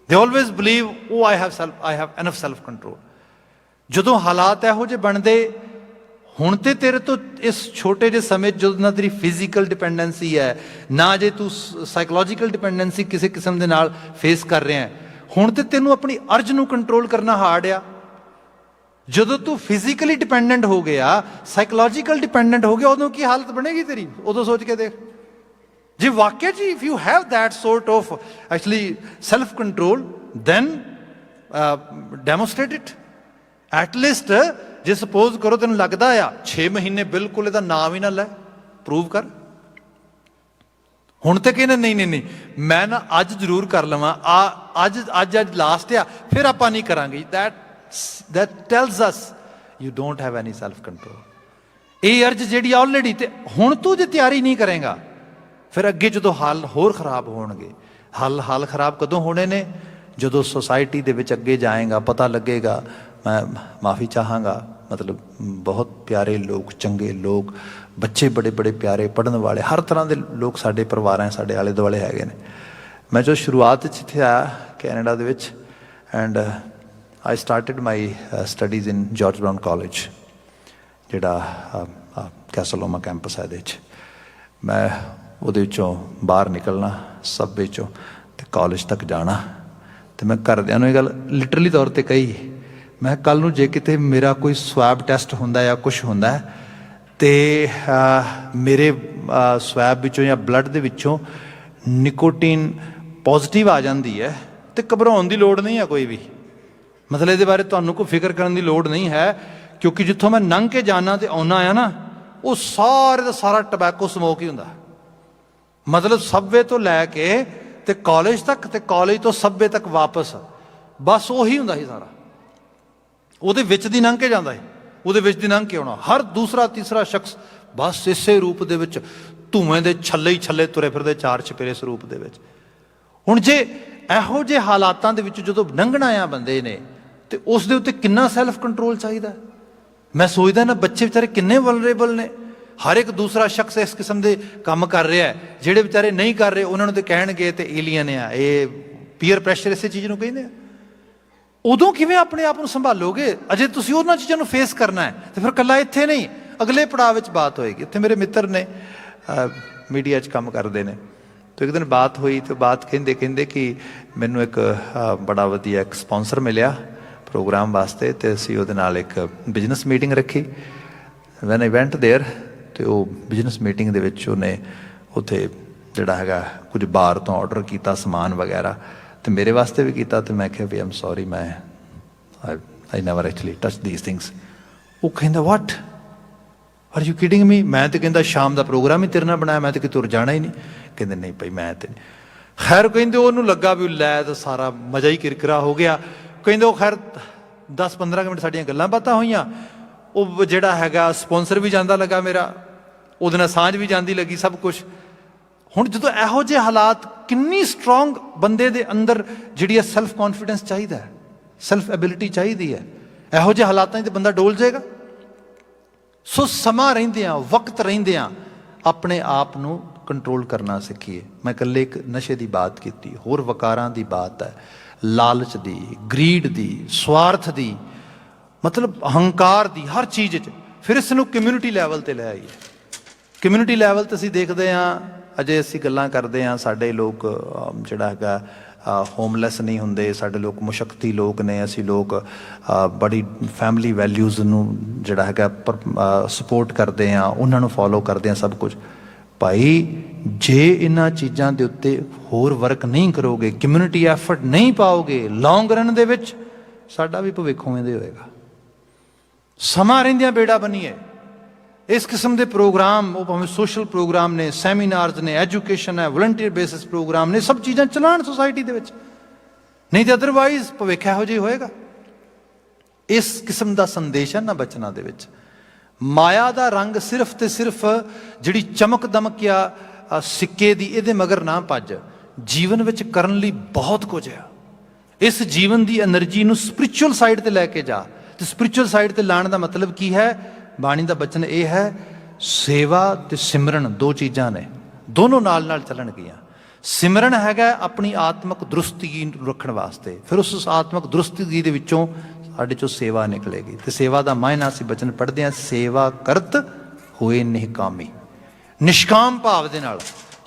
They always believe, oh I have enough self control। ਜਦੋਂ ਹਾਲਾਤ ਇਹੋ ਜਿਹੇ ਬਣਦੇ, ਹੁਣ ਤੇ ਤੇਰੇ ਤੋਂ ਇਸ ਛੋਟੇ ਜਿਹੇ ਸਮੇਂ ਜਦੋਂ ਨਾ ਤੇਰੀ ਫਿਜ਼ੀਕਲ ਡਿਪੈਂਡੈਂਸੀ ਹੈ, ਨਾ ਜੇ ਤੂੰ ਸਾਈਕੋਲੋਜੀਕਲ ਡਿਪੈਂਡੈਂਸੀ ਕਿਸੇ ਕਿਸਮ ਦੇ ਨਾਲ ਫੇਸ ਕਰ ਰਿਹਾ ਹੈ, ਹੁਣ ਤੇ ਤੈਨੂੰ ਆਪਣੀ ਅਰਜ਼ ਨੂੰ ਕੰਟਰੋਲ ਕਰਨਾ ਹਾਰਡ ਆ। ਜਦੋਂ ਤੂੰ ਫਿਜ਼ੀਕਲੀ ਡਿਪੈਂਡੈਂਟ ਹੋ ਗਿਆ, ਸਾਈਕੋਲੋਜੀਕਲ ਡਿਪੈਂਡੈਂਟ ਹੋ ਗਿਆ, ਉਦੋਂ ਕੀ ਹਾਲਤ ਬਣੇਗੀ ਤੇਰੀ? ਉਦੋਂ ਸੋਚ ਕੇ ਦੇਖ। जी वाकई जी if you have that sort of actually self control then demonstrate it at least. जे सपोज करो तेन लगता है 6 महीने बिल्कुल ਇਹਦਾ नाम ही ना लै, प्रूव कर। ਹੁਣ ਤੇ ਕਹਿੰਦੇ ਨਹੀਂ ਨਹੀਂ ਨਹੀਂ ਮੈਂ ਨਾ ਅੱਜ ਜ਼ਰੂਰ ਕਰ ਲਵਾਂ, ਅੱਜ ਲਾਸਟ ਆ, ਫਿਰ ਆਪਾਂ ਨਹੀਂ ਕਰਾਂਗੇ। that tells us you don't have any self control। ਇਹ ਅਰਜ਼ ਜਿਹੜੀ ਆਲਰੇਡੀ, ਤੇ ਹੁਣ ਤੂੰ ਜੇ ਤਿਆਰੀ ਨਹੀਂ ਕਰੇਗਾ ਫਿਰ ਅੱਗੇ ਜਦੋਂ ਹਾਲ ਹੋਰ ਖਰਾਬ ਹੋਣਗੇ। ਹਾਲ ਖਰਾਬ ਕਦੋਂ ਹੋਣੇ ਨੇ? ਜਦੋਂ ਸੋਸਾਇਟੀ ਦੇ ਵਿੱਚ ਅੱਗੇ ਜਾਏਗਾ, ਪਤਾ ਲੱਗੇਗਾ। ਮੈਂ ਮਾਫੀ ਚਾਹਾਂਗਾ, ਮਤਲਬ ਬਹੁਤ ਪਿਆਰੇ ਲੋਕ, ਚੰਗੇ ਲੋਕ, ਬੱਚੇ ਬੜੇ ਬੜੇ ਪਿਆਰੇ, ਪੜ੍ਹਨ ਵਾਲੇ, ਹਰ ਤਰ੍ਹਾਂ ਦੇ ਲੋਕ ਸਾਡੇ ਪਰਿਵਾਰਾਂ, ਸਾਡੇ ਆਲੇ ਦੁਆਲੇ ਹੈਗੇ ਨੇ। ਮੈਂ ਜਦੋਂ ਸ਼ੁਰੂਆਤ 'ਚ ਇੱਥੇ ਆਇਆ ਕੈਨੇਡਾ ਦੇ ਵਿੱਚ, and I started my studies in George brown college, ਜਿਹੜਾ ਕੈਸਲੋਮਾ ਕੈਂਪਸ ਹੈ ਇਹਦੇ 'ਚ। ਮੈਂ ਉਹਦੇ ਵਿੱਚੋਂ ਬਾਹਰ ਨਿਕਲਣਾ ਸਬਵੇ ਚੋਂ ਅਤੇ ਕਾਲਜ ਤੱਕ ਜਾਣਾ, ਅਤੇ ਮੈਂ ਘਰਦਿਆਂ ਨੂੰ ਇਹ ਗੱਲ ਲਿਟਰਲੀ ਤੌਰ 'ਤੇ ਕਹੀ, ਮੈਂ ਕੱਲ੍ਹ ਨੂੰ ਜੇ ਕਿਤੇ ਮੇਰਾ ਕੋਈ ਸਵੈਬ ਟੈਸਟ ਹੁੰਦਾ ਜਾਂ ਕੁਛ ਹੁੰਦਾ ਅਤੇ ਮੇਰੇ ਸਵੈਬ ਵਿੱਚੋਂ ਜਾਂ ਬਲੱਡ ਦੇ ਵਿੱਚੋਂ ਨਿਕੋਟੀਨ ਪੋਜ਼ੀਟਿਵ ਆ ਜਾਂਦੀ ਹੈ, ਅਤੇ ਘਬਰਾਉਣ ਦੀ ਲੋੜ ਨਹੀਂ ਹੈ ਕੋਈ ਵੀ। ਮਤਲਬ ਇਹਦੇ ਬਾਰੇ ਤੁਹਾਨੂੰ ਕੋਈ ਫਿਕਰ ਕਰਨ ਦੀ ਲੋੜ ਨਹੀਂ ਹੈ, ਕਿਉਂਕਿ ਜਿੱਥੋਂ ਮੈਂ ਲੰਘ ਕੇ ਜਾਣਾ ਅਤੇ ਆਉਣਾ ਆ ਨਾ, ਉਹ ਸਾਰੇ ਦਾ ਸਾਰਾ ਟਬੈਕੋ ਸਮੋਕ ਹੀ ਹੁੰਦਾ। ਮਤਲਬ ਸਬਵੇ ਤੋਂ ਲੈ ਕੇ ਤੇ ਕਾਲਜ ਤੱਕ, ਤੇ ਕਾਲਜ ਤੋਂ ਸਬਵੇ ਤੱਕ ਵਾਪਸ, ਬਸ ਉਹੀ ਹੁੰਦਾ ਸੀ ਸਾਰਾ। ਉਹਦੇ ਵਿੱਚ ਦੀ ਲੰਘ ਕੇ ਜਾਂਦਾ ਸੀ, ਉਹਦੇ ਵਿੱਚ ਦੀ ਲੰਘ ਕੇ ਆਉਣਾ। ਹਰ ਦੂਸਰਾ ਤੀਸਰਾ ਸ਼ਖਸ ਬਸ ਇਸੇ ਰੂਪ ਦੇ ਵਿੱਚ ਧੂਏਂ ਦੇ ਛੱਲੇ ਹੀ ਛੱਲੇ ਤੁਰੇ ਫਿਰਦੇ, ਚਾਰ ਚਪੇਰੇ ਸਰੂਪ ਦੇ ਵਿੱਚ। ਹੁਣ ਜੇ ਇਹੋ ਜਿਹੇ ਹਾਲਾਤਾਂ ਦੇ ਵਿੱਚ ਜਦੋਂ ਲੰਘਣਾ ਆ ਬੰਦੇ ਨੇ, ਤੇ ਉਸ ਦੇ ਉੱਤੇ ਕਿੰਨਾ ਸੈਲਫ ਕੰਟਰੋਲ ਚਾਹੀਦਾ। ਮੈਂ ਸੋਚਦਾ ਨਾ ਬੱਚੇ ਵਿਚਾਰੇ ਕਿੰਨੇ ਵਲਨਰੇਬਲ ਨੇ। ਹਰ ਇੱਕ ਦੂਸਰਾ ਸ਼ਖਸ ਇਸ ਕਿਸਮ ਦੇ ਕੰਮ ਕਰ ਰਿਹਾ, ਜਿਹੜੇ ਵਿਚਾਰੇ ਨਹੀਂ ਕਰ ਰਹੇ ਉਹਨਾਂ ਨੂੰ ਤੇ ਕਹਿਣਗੇ ਤੇ ਏਲੀਅਨ ਆ, ਇਹ ਪੀਅਰ ਪ੍ਰੈਸ਼ਰ ਇਸੇ ਚੀਜ਼ ਨੂੰ ਕਹਿੰਦੇ ਆ। ਉਦੋਂ ਕਿਵੇਂ ਆਪਣੇ ਆਪ ਨੂੰ ਸੰਭਾਲੋਗੇ? ਅਜੇ ਤੁਸੀਂ ਉਹਨਾਂ ਚੀਜ਼ਾਂ ਨੂੰ ਫੇਸ ਕਰਨਾ ਹੈ, ਤੇ ਫਿਰ ਇਕੱਲਾ ਇੱਥੇ ਨਹੀਂ, ਅਗਲੇ ਪੜਾਅ ਵਿੱਚ ਬਾਤ ਹੋਏਗੀ। ਇੱਥੇ ਮੇਰੇ ਮਿੱਤਰ ਨੇ, ਮੀਡੀਆ 'ਚ ਕੰਮ ਕਰਦੇ ਨੇ, ਤੇ ਇੱਕ ਦਿਨ ਬਾਤ ਹੋਈ, ਤੇ ਬਾਤ ਕਹਿੰਦੇ ਕਿ ਮੈਨੂੰ ਇੱਕ ਬੜਾ ਵਧੀਆ ਇੱਕ ਸਪੋਂਸਰ ਮਿਲਿਆ ਪ੍ਰੋਗਰਾਮ ਵਾਸਤੇ, ਤੇ ਅਸੀਂ ਉਹਦੇ ਨਾਲ ਇੱਕ ਬਿਜ਼ਨਸ ਮੀਟਿੰਗ ਰੱਖੀ। ਵੈਨ ਆਈ ਵੈਂਟ ਦੇਅਰ, ਅਤੇ ਉਹ ਬਿਜ਼ਨਸ ਮੀਟਿੰਗ ਦੇ ਵਿੱਚ ਉਹਨੇ ਉੱਥੇ ਜਿਹੜਾ ਹੈਗਾ ਕੁਝ ਬਾਹਰ ਤੋਂ ਔਡਰ ਕੀਤਾ ਸਮਾਨ ਵਗੈਰਾ, ਅਤੇ ਮੇਰੇ ਵਾਸਤੇ ਵੀ ਕੀਤਾ। ਅਤੇ ਮੈਂ ਕਿਹਾ ਵੀ ਆਮ ਸੋਰੀ, ਮੈਂ I never actually touch ਦੀਸ things. ਉਹ ਕਹਿੰਦਾ ਵਾਟ ਆਰ ਯੂ ਕਿਡਿੰਗ ਮੀ? ਮੈਂ ਤਾਂ ਕਹਿੰਦਾ ਸ਼ਾਮ ਦਾ ਪ੍ਰੋਗਰਾਮ ਹੀ ਤੇਰੇ ਨਾਲ ਬਣਾਇਆ, ਮੈਂ ਤਾਂ ਕਿਤੇ ਤੁਰ ਜਾਣਾ ਹੀ ਨਹੀਂ। ਕਹਿੰਦੇ ਨਹੀਂ ਭਾਈ ਮੈਂ ਤਾਂ ਨਹੀਂ। ਖੈਰ ਕਹਿੰਦੇ ਉਹਨੂੰ ਲੱਗਾ ਵੀ ਲੈ ਤਾਂ ਸਾਰਾ ਮਜ਼ਾ ਹੀ ਕਿਰਕਿਰਾ ਹੋ ਗਿਆ। ਕਹਿੰਦੇ ਉਹ ਖੈਰ 10-15 ਮਿੰਟ ਸਾਡੀਆਂ ਗੱਲਾਂ ਬਾਤਾਂ ਹੋਈਆਂ। ਉਹ ਜਿਹੜਾ ਹੈਗਾ ਸਪੋਂਸਰ ਵੀ ਜਾਂਦਾ ਲੱਗਾ ਮੇਰਾ, ਉਹਦੇ ਨਾਲ ਸਾਂਝ ਵੀ ਜਾਂਦੀ ਲੱਗੀ, ਸਭ ਕੁਛ। ਹੁਣ ਜਦੋਂ ਇਹੋ ਜਿਹੇ ਹਾਲਾਤ, ਕਿੰਨੀ ਸਟਰੋਂਗ ਬੰਦੇ ਦੇ ਅੰਦਰ ਜਿਹੜੀ ਹੈ ਸੈਲਫ ਕੌਨਫੀਡੈਂਸ ਚਾਹੀਦਾ, ਸੈਲਫ ਐਬਿਲਿਟੀ ਚਾਹੀਦੀ ਹੈ। ਇਹੋ ਜਿਹੇ ਹਾਲਾਤਾਂ 'ਚ ਬੰਦਾ ਡੋਲ ਜਾਏਗਾ। ਸੋ ਸਮਾਂ ਰਹਿੰਦਿਆਂ, ਵਕਤ ਰਹਿੰਦਿਆਂ ਆਪਣੇ ਆਪ ਨੂੰ ਕੰਟਰੋਲ ਕਰਨਾ ਸਿੱਖੀਏ। ਮੈਂ ਇਕੱਲੇ ਇੱਕ ਨਸ਼ੇ ਦੀ ਬਾਤ ਕੀਤੀ, ਹੋਰ ਵਕਾਰਾਂ ਦੀ ਬਾਤ ਹੈ, ਲਾਲਚ ਦੀ, ਗਰੀਡ ਦੀ, ਸਵਾਰਥ ਦੀ, ਮਤਲਬ ਅਹੰਕਾਰ ਦੀ, ਹਰ ਚੀਜ਼ 'ਚ। ਫਿਰ ਇਸ ਨੂੰ ਕਮਿਊਨਿਟੀ ਲੈਵਲ 'ਤੇ ਲੈ ਆਈਏ। ਕਮਿਊਨਿਟੀ ਲੈਵਲ 'ਤੇ ਅਸੀਂ ਦੇਖਦੇ ਹਾਂ, ਅਜੇ ਅਸੀਂ ਗੱਲਾਂ ਕਰਦੇ ਹਾਂ, ਸਾਡੇ ਲੋਕ ਜਿਹੜਾ ਹੈਗਾ ਹੋਮਲੈਸ ਨਹੀਂ ਹੁੰਦੇ, ਸਾਡੇ ਲੋਕ ਮੁਸ਼ੱਕਤੀ ਲੋਕ ਨੇ, ਅਸੀਂ ਲੋਕ ਬੜੀ ਫੈਮਿਲੀ ਵੈਲਿਊਜ਼ ਨੂੰ ਜਿਹੜਾ ਹੈਗਾ ਸਪੋਰਟ ਕਰਦੇ ਹਾਂ, ਉਹਨਾਂ ਨੂੰ ਫੋਲੋ ਕਰਦੇ ਹਾਂ ਸਭ ਕੁਝ। ਭਾਈ ਜੇ ਇਹਨਾਂ ਚੀਜ਼ਾਂ ਦੇ ਉੱਤੇ ਹੋਰ ਵਰਕ ਨਹੀਂ ਕਰੋਗੇ, ਕਮਿਊਨਿਟੀ ਐਫਰਟ ਨਹੀਂ ਪਾਓਗੇ, ਲੌਂਗ ਰਨ ਦੇ ਵਿੱਚ ਸਾਡਾ ਵੀ ਭਵਿੱਖ ਉਵੇਂ ਦੇ ਹੋਏਗਾ। ਸਮਾਂ ਰਹਿੰਦਿਆਂ ਬੇੜਾ ਬਣੀਏ। ਇਸ ਕਿਸਮ ਦੇ ਪ੍ਰੋਗਰਾਮ, ਉਹ ਭਾਵੇਂ ਸੋਸ਼ਲ ਪ੍ਰੋਗਰਾਮ ਨੇ, ਸੈਮੀਨਾਰਜ਼ ਨੇ, ਐਜੂਕੇਸ਼ਨ ਹੈ, ਵਲੰਟੀਅਰ ਬੇਸਿਸ ਪ੍ਰੋਗਰਾਮ ਨੇ, ਸਭ ਚੀਜ਼ਾਂ ਚਲਾਉਣ ਸੋਸਾਇਟੀ ਦੇ ਵਿੱਚ, ਨਹੀਂ ਤਾਂ ਅਦਰਵਾਈਜ਼ ਭਵਿੱਖ ਇਹੋ ਜਿਹੀ ਹੋਏਗਾ। ਇਸ ਕਿਸਮ ਦਾ ਸੰਦੇਸ਼ ਹੈ ਨਾ ਬਚਨਾਂ ਦੇ ਵਿੱਚ। ਮਾਇਆ ਦਾ ਰੰਗ ਸਿਰਫ ਤੇ ਸਿਰਫ ਜਿਹੜੀ ਚਮਕ ਦਮਕ ਆ ਸਿੱਕੇ ਦੀ, ਇਹਦੇ ਮਗਰ ਨਾ ਭੱਜ। ਜੀਵਨ ਵਿੱਚ ਕਰਨ ਲਈ ਬਹੁਤ ਕੁਝ ਹੈ। ਇਸ ਜੀਵਨ ਦੀ એનર્ਜੀ ਨੂੰ ਸਪਿਰਿਚੁਅਲ ਸਾਈਡ ਤੇ ਲੈ ਕੇ ਜਾ। ਤੇ ਸਪਿਰਿਚੁਅਲ ਸਾਈਡ ਤੇ ਲਾਣ ਦਾ ਮਤਲਬ ਕੀ ਹੈ? ਬਾਣੀ ਦਾ ਬਚਨ ਇਹ ਹੈ, ਸੇਵਾ ਤੇ ਸਿਮਰਨ ਦੋ ਚੀਜ਼ਾਂ ਨੇ, ਦੋਨੋਂ ਨਾਲ ਨਾਲ ਚੱਲਣਗੀਆਂ। ਸਿਮਰਨ ਹੈਗਾ ਆਪਣੀ ਆਤਮਕ ਦਰੁਸਤਗੀ ਨੂੰ ਰੱਖਣ ਵਾਸਤੇ, ਫਿਰ ਉਸ ਆਤਮਕ ਦਰੁਸਤਗੀ ਦੇ ਵਿੱਚੋਂ ਸਾਡੇ ਚੋਂ ਸੇਵਾ ਨਿਕਲੇਗੀ। ਤੇ ਸੇਵਾ ਦਾ ਮਾਇਨਾ ਅਸੀਂ ਬਚਨ ਪੜ੍ਹਦੇ ਹਾਂ, ਸੇਵਾ ਕਰਤ ਹੋਏ ਨਿਹਕਾਮੀ। ਨਿਸ਼ਕਾਮ ਭਾਵ ਦੇ ਨਾਲ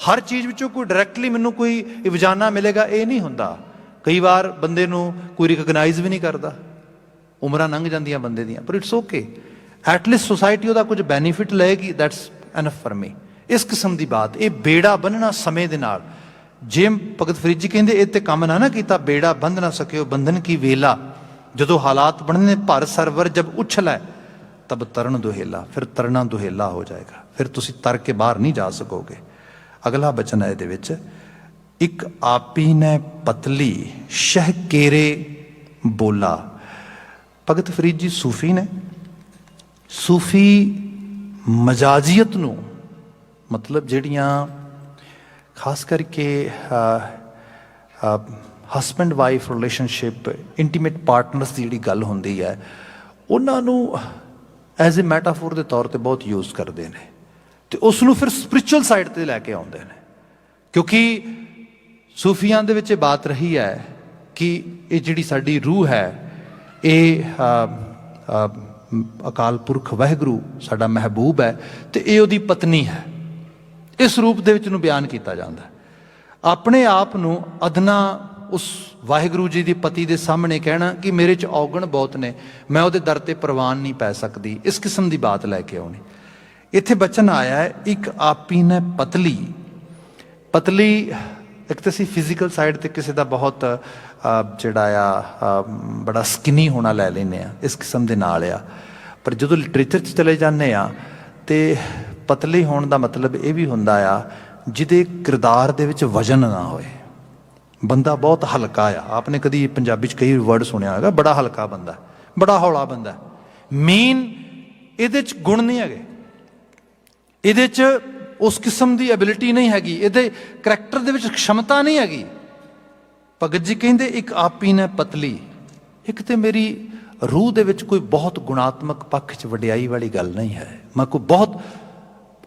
ਹਰ ਚੀਜ਼ ਵਿੱਚੋਂ ਕੋਈ ਡਾਇਰੈਕਟਲੀ ਮੈਨੂੰ ਕੋਈ ਇਵਜ਼ਾਨਾ ਮਿਲੇਗਾ ਇਹ ਨਹੀਂ ਹੁੰਦਾ। ਕਈ ਵਾਰ ਬੰਦੇ ਨੂੰ ਕੋਈ ਰਿਕਗਨਾਈਜ਼ ਵੀ ਨਹੀਂ ਕਰਦਾ, ਉਮਰਾਂ ਲੰਘ ਜਾਂਦੀਆਂ ਬੰਦੇ ਦੀਆਂ, ਪਰ ਇਟਸ ਓਕੇ। ਐਟਲੀਸਟ ਸੋਸਾਇਟੀ ਉਹਦਾ ਕੁਝ ਬੈਨੀਫਿਟ ਲਏਗੀ, ਦੈਟਸ ਐਨਫ ਫॉर ਮੀ। ਇਸ ਕਿਸਮ ਦੀ ਬਾਤ, ਇਹ ਬੇੜਾ ਬੰਨਣਾ ਸਮੇਂ ਦੇ ਨਾਲ। ਜੇ ਭਗਤ ਫਰੀਦ ਜੀ ਕਹਿੰਦੇ ਇਹ ਤੇ ਕੰਮ ਨਾ ਕੀਤਾ, ਬੇੜਾ ਬੰਧ ਨਾ ਸਕਿਓ ਬੰਧਨ ਕੀ ਵੇਲਾ, ਜਦੋਂ ਹਾਲਾਤ ਬਣਨੇ ਭਰ ਸਰਵਰ ਜਬ ਉਛਲੈ ਤਬ ਤਰਨ ਦੁਹੇਲਾ, ਫਿਰ ਤਰਨਾ ਦੁਹੇਲਾ ਹੋ ਜਾਏਗਾ, ਫਿਰ ਤੁਸੀਂ ਤਰ ਕੇ ਬਾਹਰ ਨਹੀਂ ਜਾ ਸਕੋਗੇ। ਅਗਲਾ ਬਚਨ ਹੈ ਇਹਦੇ ਵਿੱਚ, ਇੱਕ ਆਪੀ ਨੇ ਪਤਲੀ ਸ਼ਹ ਕੇਰੇ ਬੋਲਾ। ਭਗਤ ਫਰੀਦ ਜੀ ਸੂਫੀ ਨੇ। ਸੂਫੀ ਮਜਾਜ਼ੀਅਤ ਨੂੰ, ਮਤਲਬ ਜਿਹੜੀਆਂ ਖਾਸ ਕਰਕੇ husband wife relationship, intimate partners ਦੀ ਜਿਹੜੀ ਗੱਲ ਹੁੰਦੀ ਹੈ, ਉਹਨਾਂ ਨੂੰ ਐਜ਼ ਏ ਮੈਟਾਫੋਰ ਦੇ ਤੌਰ 'ਤੇ ਬਹੁਤ ਯੂਜ਼ ਕਰਦੇ ਨੇ, ਅਤੇ ਉਸ ਨੂੰ ਫਿਰ ਸਪਿਰਿਚੁਅਲ ਸਾਈਡ 'ਤੇ ਲੈ ਕੇ ਆਉਂਦੇ ਨੇ। ਕਿਉਂਕਿ ਸੂਫੀਆਂ ਦੇ ਵਿੱਚ ਇਹ ਬਾਤ ਰਹੀ ਹੈ ਕਿ ਇਹ ਜਿਹੜੀ ਸਾਡੀ ਰੂਹ ਹੈ, ਇਹ ਅਕਾਲ ਪੁਰਖ ਵਾਹਿਗੁਰੂ ਸਾਡਾ ਮਹਿਬੂਬ ਹੈ, ਅਤੇ ਇਹ ਉਹਦੀ ਪਤਨੀ ਹੈ। ਇਸ ਰੂਪ ਦੇ ਵਿੱਚ ਨੂੰ ਬਿਆਨ ਕੀਤਾ ਜਾਂਦਾ। ਆਪਣੇ ਆਪ ਨੂੰ ਅਦਨਾ ਉਸ ਵਾਹਿਗੁਰੂ ਜੀ ਦੀ ਪਤੀ ਦੇ ਸਾਹਮਣੇ ਕਹਿਣਾ ਕਿ ਮੇਰੇ 'ਚ ਔਗਣ ਬਹੁਤ ਨੇ, ਮੈਂ ਉਹਦੇ ਦਰ 'ਤੇ ਪ੍ਰਵਾਨ ਨਹੀਂ ਪੈ ਸਕਦੀ, ਇਸ ਕਿਸਮ ਦੀ ਬਾਤ ਲੈ ਕੇ ਆਉਣੀ। ਇੱਥੇ ਬਚਨ ਆਇਆ ਹੈ, ਇੱਕ ਆਪੀ ਨੇ ਪਤਲੀ। ਪਤਲੀ ਇੱਕ ਤਾਂ ਅਸੀਂ ਫਿਜ਼ੀਕਲ ਸਾਈਡ 'ਤੇ ਕਿਸੇ ਦਾ ਬਹੁਤ ਜਿਹੜਾ ਆ ਬੜਾ ਸਕਿਨੀ ਹੋਣਾ ਲੈ ਲੈਂਦੇ ਹਾਂ, ਇਸ ਕਿਸਮ ਦੇ ਨਾਲ ਆ। ਪਰ ਜਦੋਂ ਲਿਟਰੇਚਰ 'ਚ ਚਲੇ ਜਾਂਦੇ ਆ ਅਤੇ ਪਤਲੀ ਹੋਣ ਦਾ ਮਤਲਬ ਇਹ ਵੀ ਹੁੰਦਾ ਆ ਜਿਹਦੇ ਕਿਰਦਾਰ ਦੇ ਵਿੱਚ ਵਜ਼ਨ ਨਾ ਹੋਏ, ਬੰਦਾ ਬਹੁਤ ਹਲਕਾ ਆ। ਆਪਨੇ ਕਦੀ ਪੰਜਾਬੀ 'ਚ ਕਈ ਵਰਡ ਸੁਣਿਆ ਹੋਵੇਗਾ, ਬੜਾ ਹਲਕਾ ਬੰਦਾ, ਬੜਾ ਹੌਲਾ ਬੰਦਾ। ਮੇਨ ਇਹਦੇ 'ਚ ਗੁਣ ਨਹੀਂ ਹੈਗੇ, ਇਹਦੇ 'ਚ ਉਸ ਕਿਸਮ ਦੀ ਐਬਿਲਿਟੀ ਨਹੀਂ ਹੈਗੀ, ਇਹਦੇ ਕਰੈਕਟਰ ਦੇ ਵਿੱਚ ਖਮਤਾ ਨਹੀਂ ਹੈਗੀ। ਭਗਤ ਜੀ ਕਹਿੰਦੇ ਇੱਕ ਆਪੀ ਨੇ ਪਤਲੀ। ਇੱਕ ਤੇ ਮੇਰੀ ਰੂਹ ਦੇ ਵਿੱਚ ਕੋਈ ਬਹੁਤ ਗੁਣਾਤਮਕ ਪੱਖ 'ਚ ਵਡਿਆਈ ਵਾਲੀ ਗੱਲ ਨਹੀਂ ਹੈ, ਮੈਂ ਕੋਈ ਬਹੁਤ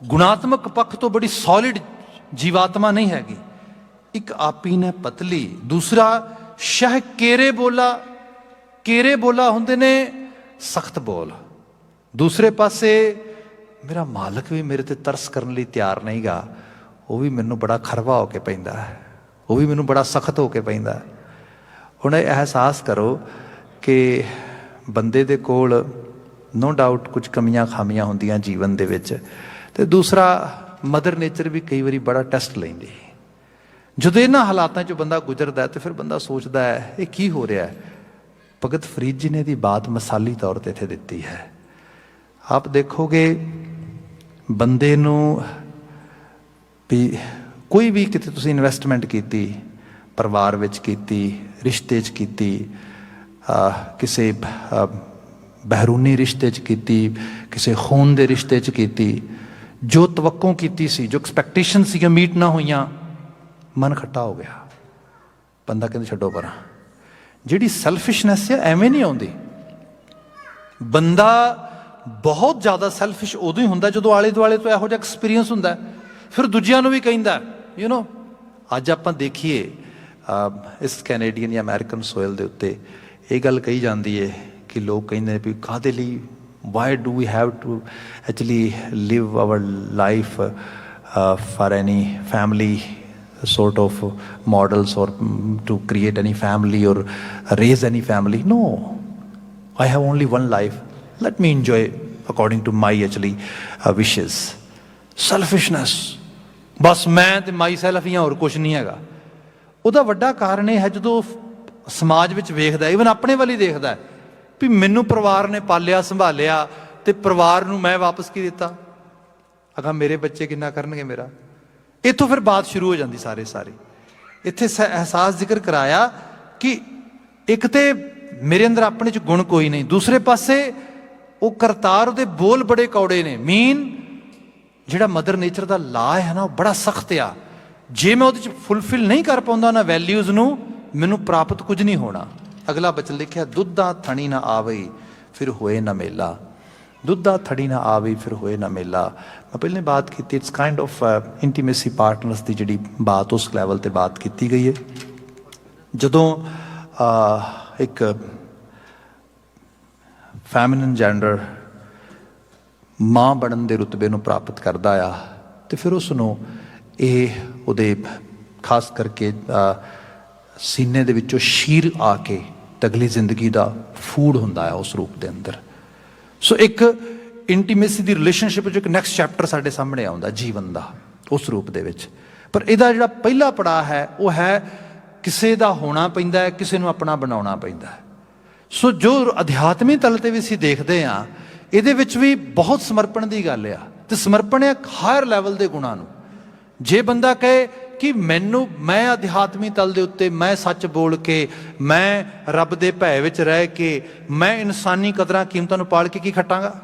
ਗੁਣਾਤਮਕ ਪੱਖ ਤੋਂ ਬੜੀ ਸੋਲਿਡ ਜੀਵਾਤਮਾ ਨਹੀਂ ਹੈਗੀ। ਇੱਕ ਆਪੀ ਨੇ ਪਤਲੀ। ਦੂਸਰਾ ਸ਼ਹ ਕੇਰੇ ਬੋਲਾ। ਕੇਰੇ ਬੋਲਾ ਹੁੰਦੇ ਨੇ ਸਖਤ ਬੋਲ। ਦੂਸਰੇ ਪਾਸੇ ਮੇਰਾ ਮਾਲਕ ਵੀ ਮੇਰੇ ਤੇ ਤਰਸ ਕਰਨ ਲਈ ਤਿਆਰ ਨਹੀਂ ਗਾ, ਉਹ ਵੀ ਮੈਨੂੰ ਬੜਾ ਖਰਵਾ ਹੋ ਕੇ ਪੈਂਦਾ, ਉਹ ਵੀ ਮੈਨੂੰ ਬੜਾ ਸਖਤ ਹੋ ਕੇ ਪੈਂਦਾ। ਹੁਣ ਇਹ ਅਹਿਸਾਸ ਕਰੋ ਕਿ ਬੰਦੇ ਦੇ ਕੋਲ ਨੋ ਡਾਊਟ ਕੁਝ ਕਮੀਆਂ ਖਾਮੀਆਂ ਹੁੰਦੀਆਂ ਜੀਵਨ ਦੇ ਵਿੱਚ, ਅਤੇ ਦੂਸਰਾ ਮਦਰ ਨੇਚਰ ਵੀ ਕਈ ਵਾਰੀ ਬੜਾ ਟੈਸਟ ਲੈਂਦੀ। ਜਦੋਂ ਇਹਨਾਂ ਹਾਲਾਤਾਂ 'ਚੋਂ ਬੰਦਾ ਗੁਜ਼ਰਦਾ ਅਤੇ ਫਿਰ ਬੰਦਾ ਸੋਚਦਾ ਹੈ ਇਹ ਕੀ ਹੋ ਰਿਹਾ ਹੈ। ਭਗਤ ਫਰੀਦ ਜੀ ਨੇ ਇਹਦੀ ਬਾਤ ਮਿਸਾਲੀ ਤੌਰ 'ਤੇ ਇੱਥੇ ਦਿੱਤੀ ਹੈ। ਆਪ ਦੇਖੋਗੇ ਬੰਦੇ ਨੂੰ ਵੀ ਕੋਈ ਵੀ ਕਿਤੇ ਤੁਸੀਂ ਇਨਵੈਸਟਮੈਂਟ ਕੀਤੀ, ਪਰਿਵਾਰ ਵਿੱਚ ਕੀਤੀ, ਰਿਸ਼ਤੇ 'ਚ ਕੀਤੀ, ਕਿਸੇ ਬਹਿਰੂਨੀ ਰਿਸ਼ਤੇ 'ਚ ਕੀਤੀ, ਕਿਸੇ ਖੂਨ ਦੇ ਰਿਸ਼ਤੇ 'ਚ ਕੀਤੀ, ਜੋ ਤਵੱਕੋਂ ਕੀਤੀ ਸੀ, ਜੋ ਐਕਸਪੈਕਟੇਸ਼ਨ ਸੀਗੀਆਂ ਮੀਟ ਨਾ ਹੋਈਆਂ, ਮਨ ਖੱਟਾ ਹੋ ਗਿਆ। ਬੰਦਾ ਕਹਿੰਦੇ ਛੱਡੋ ਪਰਾਂ। ਜਿਹੜੀ ਸੈਲਫਿਸ਼ਨੈਸ ਹੈ ਐਵੇਂ ਨਹੀਂ ਆਉਂਦੀ। ਬੰਦਾ ਬਹੁਤ ਜ਼ਿਆਦਾ ਸੈਲਫਿਸ਼ ਉਦੋਂ ਹੀ ਹੁੰਦਾ ਜਦੋਂ ਆਲੇ ਦੁਆਲੇ ਤੋਂ ਇਹੋ ਜਿਹਾ ਐਕਸਪੀਰੀਅੰਸ ਹੁੰਦਾ, ਫਿਰ ਦੂਜਿਆਂ ਨੂੰ ਵੀ ਕਹਿੰਦਾ ਯੂ ਨੋ। ਅੱਜ ਆਪਾਂ ਦੇਖੀਏ ਇਸ ਕੈਨੇਡੀਅਨ ਜਾਂ ਅਮਰੀਕਨ ਸੋਇਲ ਦੇ ਉੱਤੇ ਇਹ ਗੱਲ ਕਹੀ ਜਾਂਦੀ ਹੈ ਕਿ ਲੋਕ ਕਹਿੰਦੇ ਨੇ ਵੀ ਕਾਹਦੇ ਲਈ, why do we have to actually live our life for any family sort of models or to create any family or raise any family. No, I have only one life. Let me enjoy according to my actually wishes. Selfishness. ਬਸ ਮੈਂ ਤੇ ਮਾਈ self ਹੀ ਹਾਂ, ਹੋਰ ਕੁਛ ਨਹੀਂ ਹੈਗਾ। ਉਹਦਾ ਵੱਡਾ ਕਾਰਨ ਇਹ ਹੈ ਜਦੋਂ ਸਮਾਜ ਵਿੱਚ ਵੇਖਦਾ, ਈਵਨ ਆਪਣੇ ਵੱਲ ਹੀ ਦੇਖਦਾ ਵੀ ਮੈਨੂੰ ਪਰਿਵਾਰ ਨੇ ਪਾਲਿਆ ਸੰਭਾਲਿਆ ਤੇ ਪਰਿਵਾਰ ਨੂੰ ਮੈਂ ਵਾਪਸ ਕੀ ਦਿੱਤਾ, ਅਗਾ ਮੇਰੇ ਬੱਚੇ ਕਿੰਨਾ ਕਰਨਗੇ ਮੇਰਾ। ਇੱਥੋਂ ਫਿਰ ਬਾਤ ਸ਼ੁਰੂ ਹੋ ਜਾਂਦੀ ਸਾਰੀ। ਇੱਥੇ ਅਹਿਸਾਸ ਜ਼ਿਕਰ ਕਰਾਇਆ ਕਿ ਇੱਕ ਤੇ ਮੇਰੇ ਅੰਦਰ ਆਪਣੇ 'ਚ ਗੁਣ ਕੋਈ ਨਹੀਂ, ਦੂਸਰੇ ਪਾਸੇ ਉਹ ਕਰਤਾਰ, ਉਹਦੇ ਬੋਲ ਬੜੇ ਕੌੜੇ ਨੇ। ਜਿਹੜਾ ਮਦਰ ਨੇਚਰ ਦਾ ਲਾ ਹੈ ਨਾ, ਉਹ ਬੜਾ ਸਖਤ ਆ। ਜੇ ਮੈਂ ਉਹਦੇ 'ਚ ਫੁਲਫਿਲ ਨਹੀਂ ਕਰ ਪਾਉਂਦਾ ਨਾ ਵੈਲਿਊਜ਼ ਨੂੰ, ਮੈਨੂੰ ਪ੍ਰਾਪਤ ਕੁਝ ਨਹੀਂ ਹੋਣਾ। ਅਗਲਾ ਬਚਨ ਲਿਖਿਆ, ਦੁੱਧਾ ਥਣੀ ਨਾ ਆਵਈ ਫਿਰ ਹੋਏ ਨਾ ਮੇਲਾ। ਦੁੱਧਾ ਥੜੀ ਨਾ ਆਵੇ ਫਿਰ ਹੋਏ ਨਾ ਮੇਲਾ। ਮੈਂ ਪਹਿਲੇ ਬਾਤ ਕੀਤੀ, ਇਟਸ ਕਾइंड ऑफ ਇੰਟੀਮੇਸੀ ਪਾਰਟਨਰਸ ਦੀ ਜਿਹੜੀ ਬਾਤ ਉਸ ਲੈਵਲ ਤੇ ਬਾਤ ਕੀਤੀ ਗਈ ਹੈ। ਜਦੋਂ ਇੱਕ ਫੈਮਿਨਨ ਜੈਂਡਰ ਮਾਂ ਬਣਨ ਦੇ ਰੁਤਬੇ ਨੂੰ ਪ੍ਰਾਪਤ ਕਰਦਾ ਆ ਤੇ ਫਿਰ ਉਸ ਨੂੰ ਇਹ ਉਹਦੇ ਖਾਸ ਕਰਕੇ ਸੀਨੇ ਦੇ ਵਿੱਚੋਂ ਸ਼ੀਰ ਆ ਕੇ ਅਗਲੀ ਜ਼ਿੰਦਗੀ ਦਾ ਫੂਡ ਹੁੰਦਾ ਆ ਉਸ ਰੂਪ ਦੇ ਅੰਦਰ। ਸੋ ਇੱਕ ਇੰਟੀਮੇਸੀ ਦੀ ਰਿਲੇਸ਼ਨਸ਼ਿਪ 'ਚ ਇੱਕ ਨੈਕਸਟ ਚੈਪਟਰ ਸਾਡੇ ਸਾਹਮਣੇ ਆਉਂਦਾ ਜੀਵਨ ਦਾ ਉਸ ਰੂਪ ਦੇ ਵਿੱਚ। ਪਰ ਇਹਦਾ ਜਿਹੜਾ ਪਹਿਲਾ ਪੜਾਅ ਹੈ ਉਹ ਹੈ ਕਿਸੇ ਦਾ ਹੋਣਾ ਪੈਂਦਾ ਹੈ, ਕਿਸੇ ਨੂੰ ਆਪਣਾ ਬਣਾਉਣਾ ਪੈਂਦਾ ਹੈ। ਸੋ ਜੋ ਅਧਿਆਤਮੀ ਤਲ ਤੇ ਵੀ ਅਸੀਂ ਦੇਖਦੇ ਹਾਂ, ਇਹਦੇ ਵਿੱਚ ਵੀ ਬਹੁਤ ਸਮਰਪਣ ਦੀ ਗੱਲ ਆ। ਤੇ ਸਮਰਪਣ ਹੈ ਹਾਇਰ ਲੈਵਲ ਦੇ ਗੁਣਾਂ ਨੂੰ। ਜੇ ਬੰਦਾ ਕਹੇ ਕਿ ਮੈਂ ਅਧਿਆਤਮੀ ਤਲ ਦੇ ਉੱਤੇ ਮੈਂ ਸੱਚ ਬੋਲ ਕੇ, ਮੈਂ ਰੱਬ ਦੇ ਭੈ ਵਿੱਚ ਰਹਿ ਕੇ, ਮੈਂ ਇਨਸਾਨੀ ਕਦਰਾਂ ਕੀਮਤਾਂ ਨੂੰ ਪਾਲ ਕੇ ਕੀ ਖੱਟਾਂਗਾ,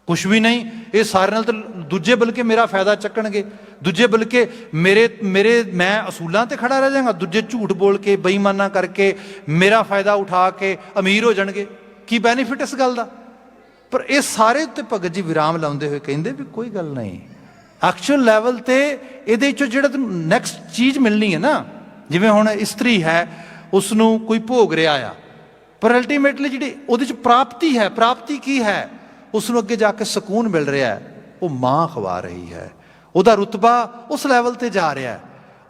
ਕੁਛ ਵੀ ਨਹੀਂ। ਇਹ ਸਾਰੇ ਨਾਲ ਤਾਂ ਦੂਜੇ ਬਲਕਿ ਮੇਰਾ ਫਾਇਦਾ ਚੱਕਣਗੇ, ਦੂਜੇ ਬਲਕਿ ਮੈਂ ਅਸੂਲਾਂ ਤੇ ਖੜਾ ਰਹਿ ਜਾਵਾਂਗਾ, ਦੂਜੇ ਝੂਠ ਬੋਲ ਕੇ ਬੇਈਮਾਨਾ ਕਰਕੇ ਮੇਰਾ ਫਾਇਦਾ ਉਠਾ ਕੇ ਅਮੀਰ ਹੋ ਜਾਣਗੇ। ਕੀ ਬੈਨੀਫਿਟ ਇਸ ਗੱਲ ਦਾ? ਪਰ ਇਹ ਸਾਰੇ ਉੱਤੇ ਭਗਤ ਜੀ ਵਿਰਾਮ ਲਾਉਂਦੇ ਹੋਏ ਕਹਿੰਦੇ ਵੀ ਕੋਈ ਗੱਲ ਨਹੀਂ। ਐਕਚੁਅਲ ਲੈਵਲ ਤੇ ਇਹਦੇ 'ਚੋਂ ਜਿਹੜਾ ਤੈਨੂੰ ਨੈਕਸਟ ਚੀਜ਼ ਮਿਲਣੀ ਹੈ ਨਾ, ਜਿਵੇਂ ਹੁਣ ਇਸਤਰੀ ਹੈ, ਉਸ ਨੂੰ ਕੋਈ ਭੋਗ ਰਿਹਾ ਆ, ਪਰ ਅਲਟੀਮੇਟਲੀ ਜਿਹੜੀ ਉਹਦੇ 'ਚ ਪ੍ਰਾਪਤੀ ਹੈ, ਪ੍ਰਾਪਤੀ ਕੀ ਹੈ? ਉਸ ਨੂੰ ਅੱਗੇ ਜਾ ਕੇ ਸਕੂਨ ਮਿਲ ਰਿਹਾ ਹੈ, ਉਹ ਮਾਂ ਖਵਾ ਰਹੀ ਹੈ, ਉਹਦਾ ਰੁਤਬਾ ਉਸ ਲੈਵਲ ਤੇ ਜਾ ਰਿਹਾ ਹੈ,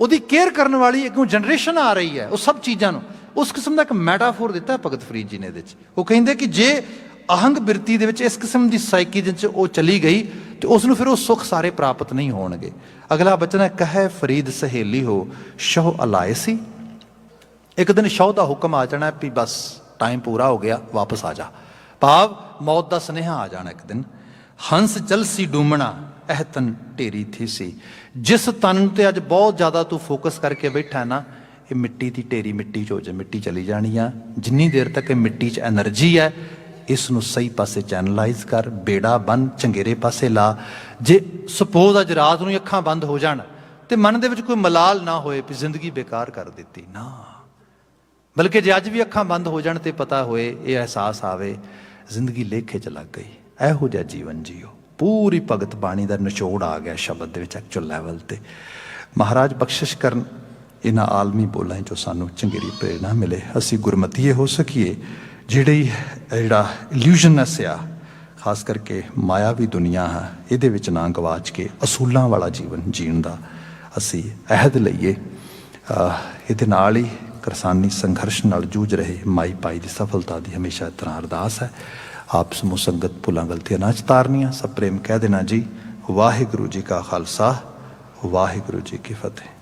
ਉਹਦੀ ਕੇਅਰ ਕਰਨ ਵਾਲੀ ਅੱਗੋਂ ਜਨਰੇਸ਼ਨ ਆ ਰਹੀ ਹੈ। ਉਹ ਸਭ ਚੀਜ਼ਾਂ ਨੂੰ ਉਸ ਕਿਸਮ ਦਾ ਇੱਕ ਮੈਟਾਫੋਰ ਦਿੱਤਾ ਭਗਤ ਫਰੀਦ ਜੀ ਨੇ ਇਹਦੇ 'ਚ। ਉਹ ਕਹਿੰਦੇ ਕਿ ਜੇ ਅਹੰਗ ਬਿਰਤੀ ਦੇ ਵਿੱਚ ਇਸ ਕਿਸਮ ਦੀ ਸਾਈਕੀ ਦੇ 'ਚ ਉਹ ਚਲੀ ਗਈ ਤੇ ਉਸ ਨੂੰ ਫਿਰ ਉਹ ਸੁੱਖ ਸਾਰੇ ਪ੍ਰਾਪਤ ਨਹੀਂ ਹੋਣਗੇ। ਅਗਲਾ ਬਚਨ ਹੈ, ਕਹੇ ਫਰੀਦ ਸਹੇਲੀ ਹੋ ਸ਼ਹੁ ਅਲਾਏ ਸੀ। ਇੱਕ ਦਿਨ ਸ਼ਹੁ ਦਾ ਹੁਕਮ ਆ ਜਾਣਾ ਵੀ ਬਸ ਟਾਈਮ ਪੂਰਾ ਹੋ ਗਿਆ, ਵਾਪਸ ਆ ਜਾ। ਭਾਵ ਮੌਤ ਦਾ ਸੁਨੇਹਾ ਆ ਜਾਣਾ ਇੱਕ ਦਿਨ। ਹੰਸ ਜਲਸੀ ਡੂਮਣਾ ਇਹ ਤਨ ਢੇਰੀ ਥੀ ਸੀ। ਜਿਸ ਤਨ ਤੇ ਅੱਜ ਬਹੁਤ ਜ਼ਿਆਦਾ ਤੂੰ ਫੋਕਸ ਕਰਕੇ ਬੈਠਾ ਨਾ, ਇਹ ਮਿੱਟੀ ਦੀ ਢੇਰੀ, ਮਿੱਟੀ 'ਚ ਹੋ ਜਾ, ਮਿੱਟੀ ਚਲੀ ਜਾਣੀ ਆ। ਜਿੰਨੀ ਦੇਰ ਤੱਕ ਇਹ ਮਿੱਟੀ 'ਚ ਐਨਰਜੀ ਹੈ, ਇਸ ਨੂੰ ਸਹੀ ਪਾਸੇ ਚੈਨਲਾਈਜ਼ ਕਰ, ਬੇੜਾ ਬੰਨ, ਚੰਗੇਰੇ ਪਾਸੇ ਲਾ। ਜੇ ਸਪੋਜ਼ ਅੱਜ ਰਾਤ ਨੂੰ ਅੱਖਾਂ ਬੰਦ ਹੋ ਜਾਣ ਤੇ ਮਨ ਦੇ ਵਿੱਚ ਕੋਈ ਮਲਾਲ ਨਾ ਹੋਏ ਵੀ ਜ਼ਿੰਦਗੀ ਬੇਕਾਰ ਕਰ ਦਿੱਤੀ, ਨਾ, ਬਲਕਿ ਜੇ ਅੱਜ ਵੀ ਅੱਖਾਂ ਬੰਦ ਹੋ ਜਾਣ ਤੇ ਪਤਾ ਹੋਏ, ਇਹ ਅਹਿਸਾਸ ਆਵੇ ਜ਼ਿੰਦਗੀ ਲੇਖੇ 'ਚ ਲੱਗ ਗਈ। ਇਹੋ ਜਿਹਾ ਜੀਵਨ ਜੀਓ। ਪੂਰੀ ਭਗਤ ਬਾਣੀ ਦਾ ਨਿਚੋੜ ਆ ਗਿਆ ਸ਼ਬਦ ਦੇ ਵਿੱਚ ਐਕਚੁਅਲ ਲੈਵਲ ਤੇ। ਮਹਾਰਾਜ ਬਖਸ਼ਿਸ਼ ਕਰਨ ਇਹਨਾਂ ਆਲਮੀ ਬੋਲਾਂ 'ਚੋਂ ਸਾਨੂੰ ਚੰਗੇਰੀ ਪ੍ਰੇਰਨਾ ਮਿਲੇ, ਅਸੀਂ ਗੁਰਮਤੀਏ ਹੋ ਸਕੀਏ। ਜਿਹੜਾ ਇਲੂਜ਼ਨਸ ਆ, ਖਾਸ ਕਰਕੇ ਮਾਇਆਵੀ ਦੁਨੀਆ ਹੈ, ਇਹਦੇ ਵਿੱਚ ਨਾ ਗਵਾਚ ਕੇ ਅਸੂਲਾਂ ਵਾਲਾ ਜੀਵਨ ਜੀਣ ਦਾ ਅਸੀਂ ਅਹਿਦ ਲਈਏ। ਇਹਦੇ ਨਾਲ ਹੀ ਕਿਰਸਾਨੀ ਸੰਘਰਸ਼ ਨਾਲ ਜੂਝ ਰਹੇ ਮਾਈ ਭਾਈ ਦੀ ਸਫਲਤਾ ਦੀ ਹਮੇਸ਼ਾ ਇਸ ਤਰ੍ਹਾਂ ਅਰਦਾਸ ਹੈ। ਆਪ ਸਮੂਹ ਸੰਗਤ ਭੁੱਲਾਂ ਗਲਤੀਆਂ ਨਾ ਚਤਾਰਨੀਆਂ, ਸਭ ਪ੍ਰੇਮ ਕਹਿ ਦੇਣਾ ਜੀ। ਵਾਹਿਗੁਰੂ ਜੀ ਕਾ ਖਾਲਸਾ, ਵਾਹਿਗੁਰੂ ਜੀ ਕੀ ਫਤਿਹ।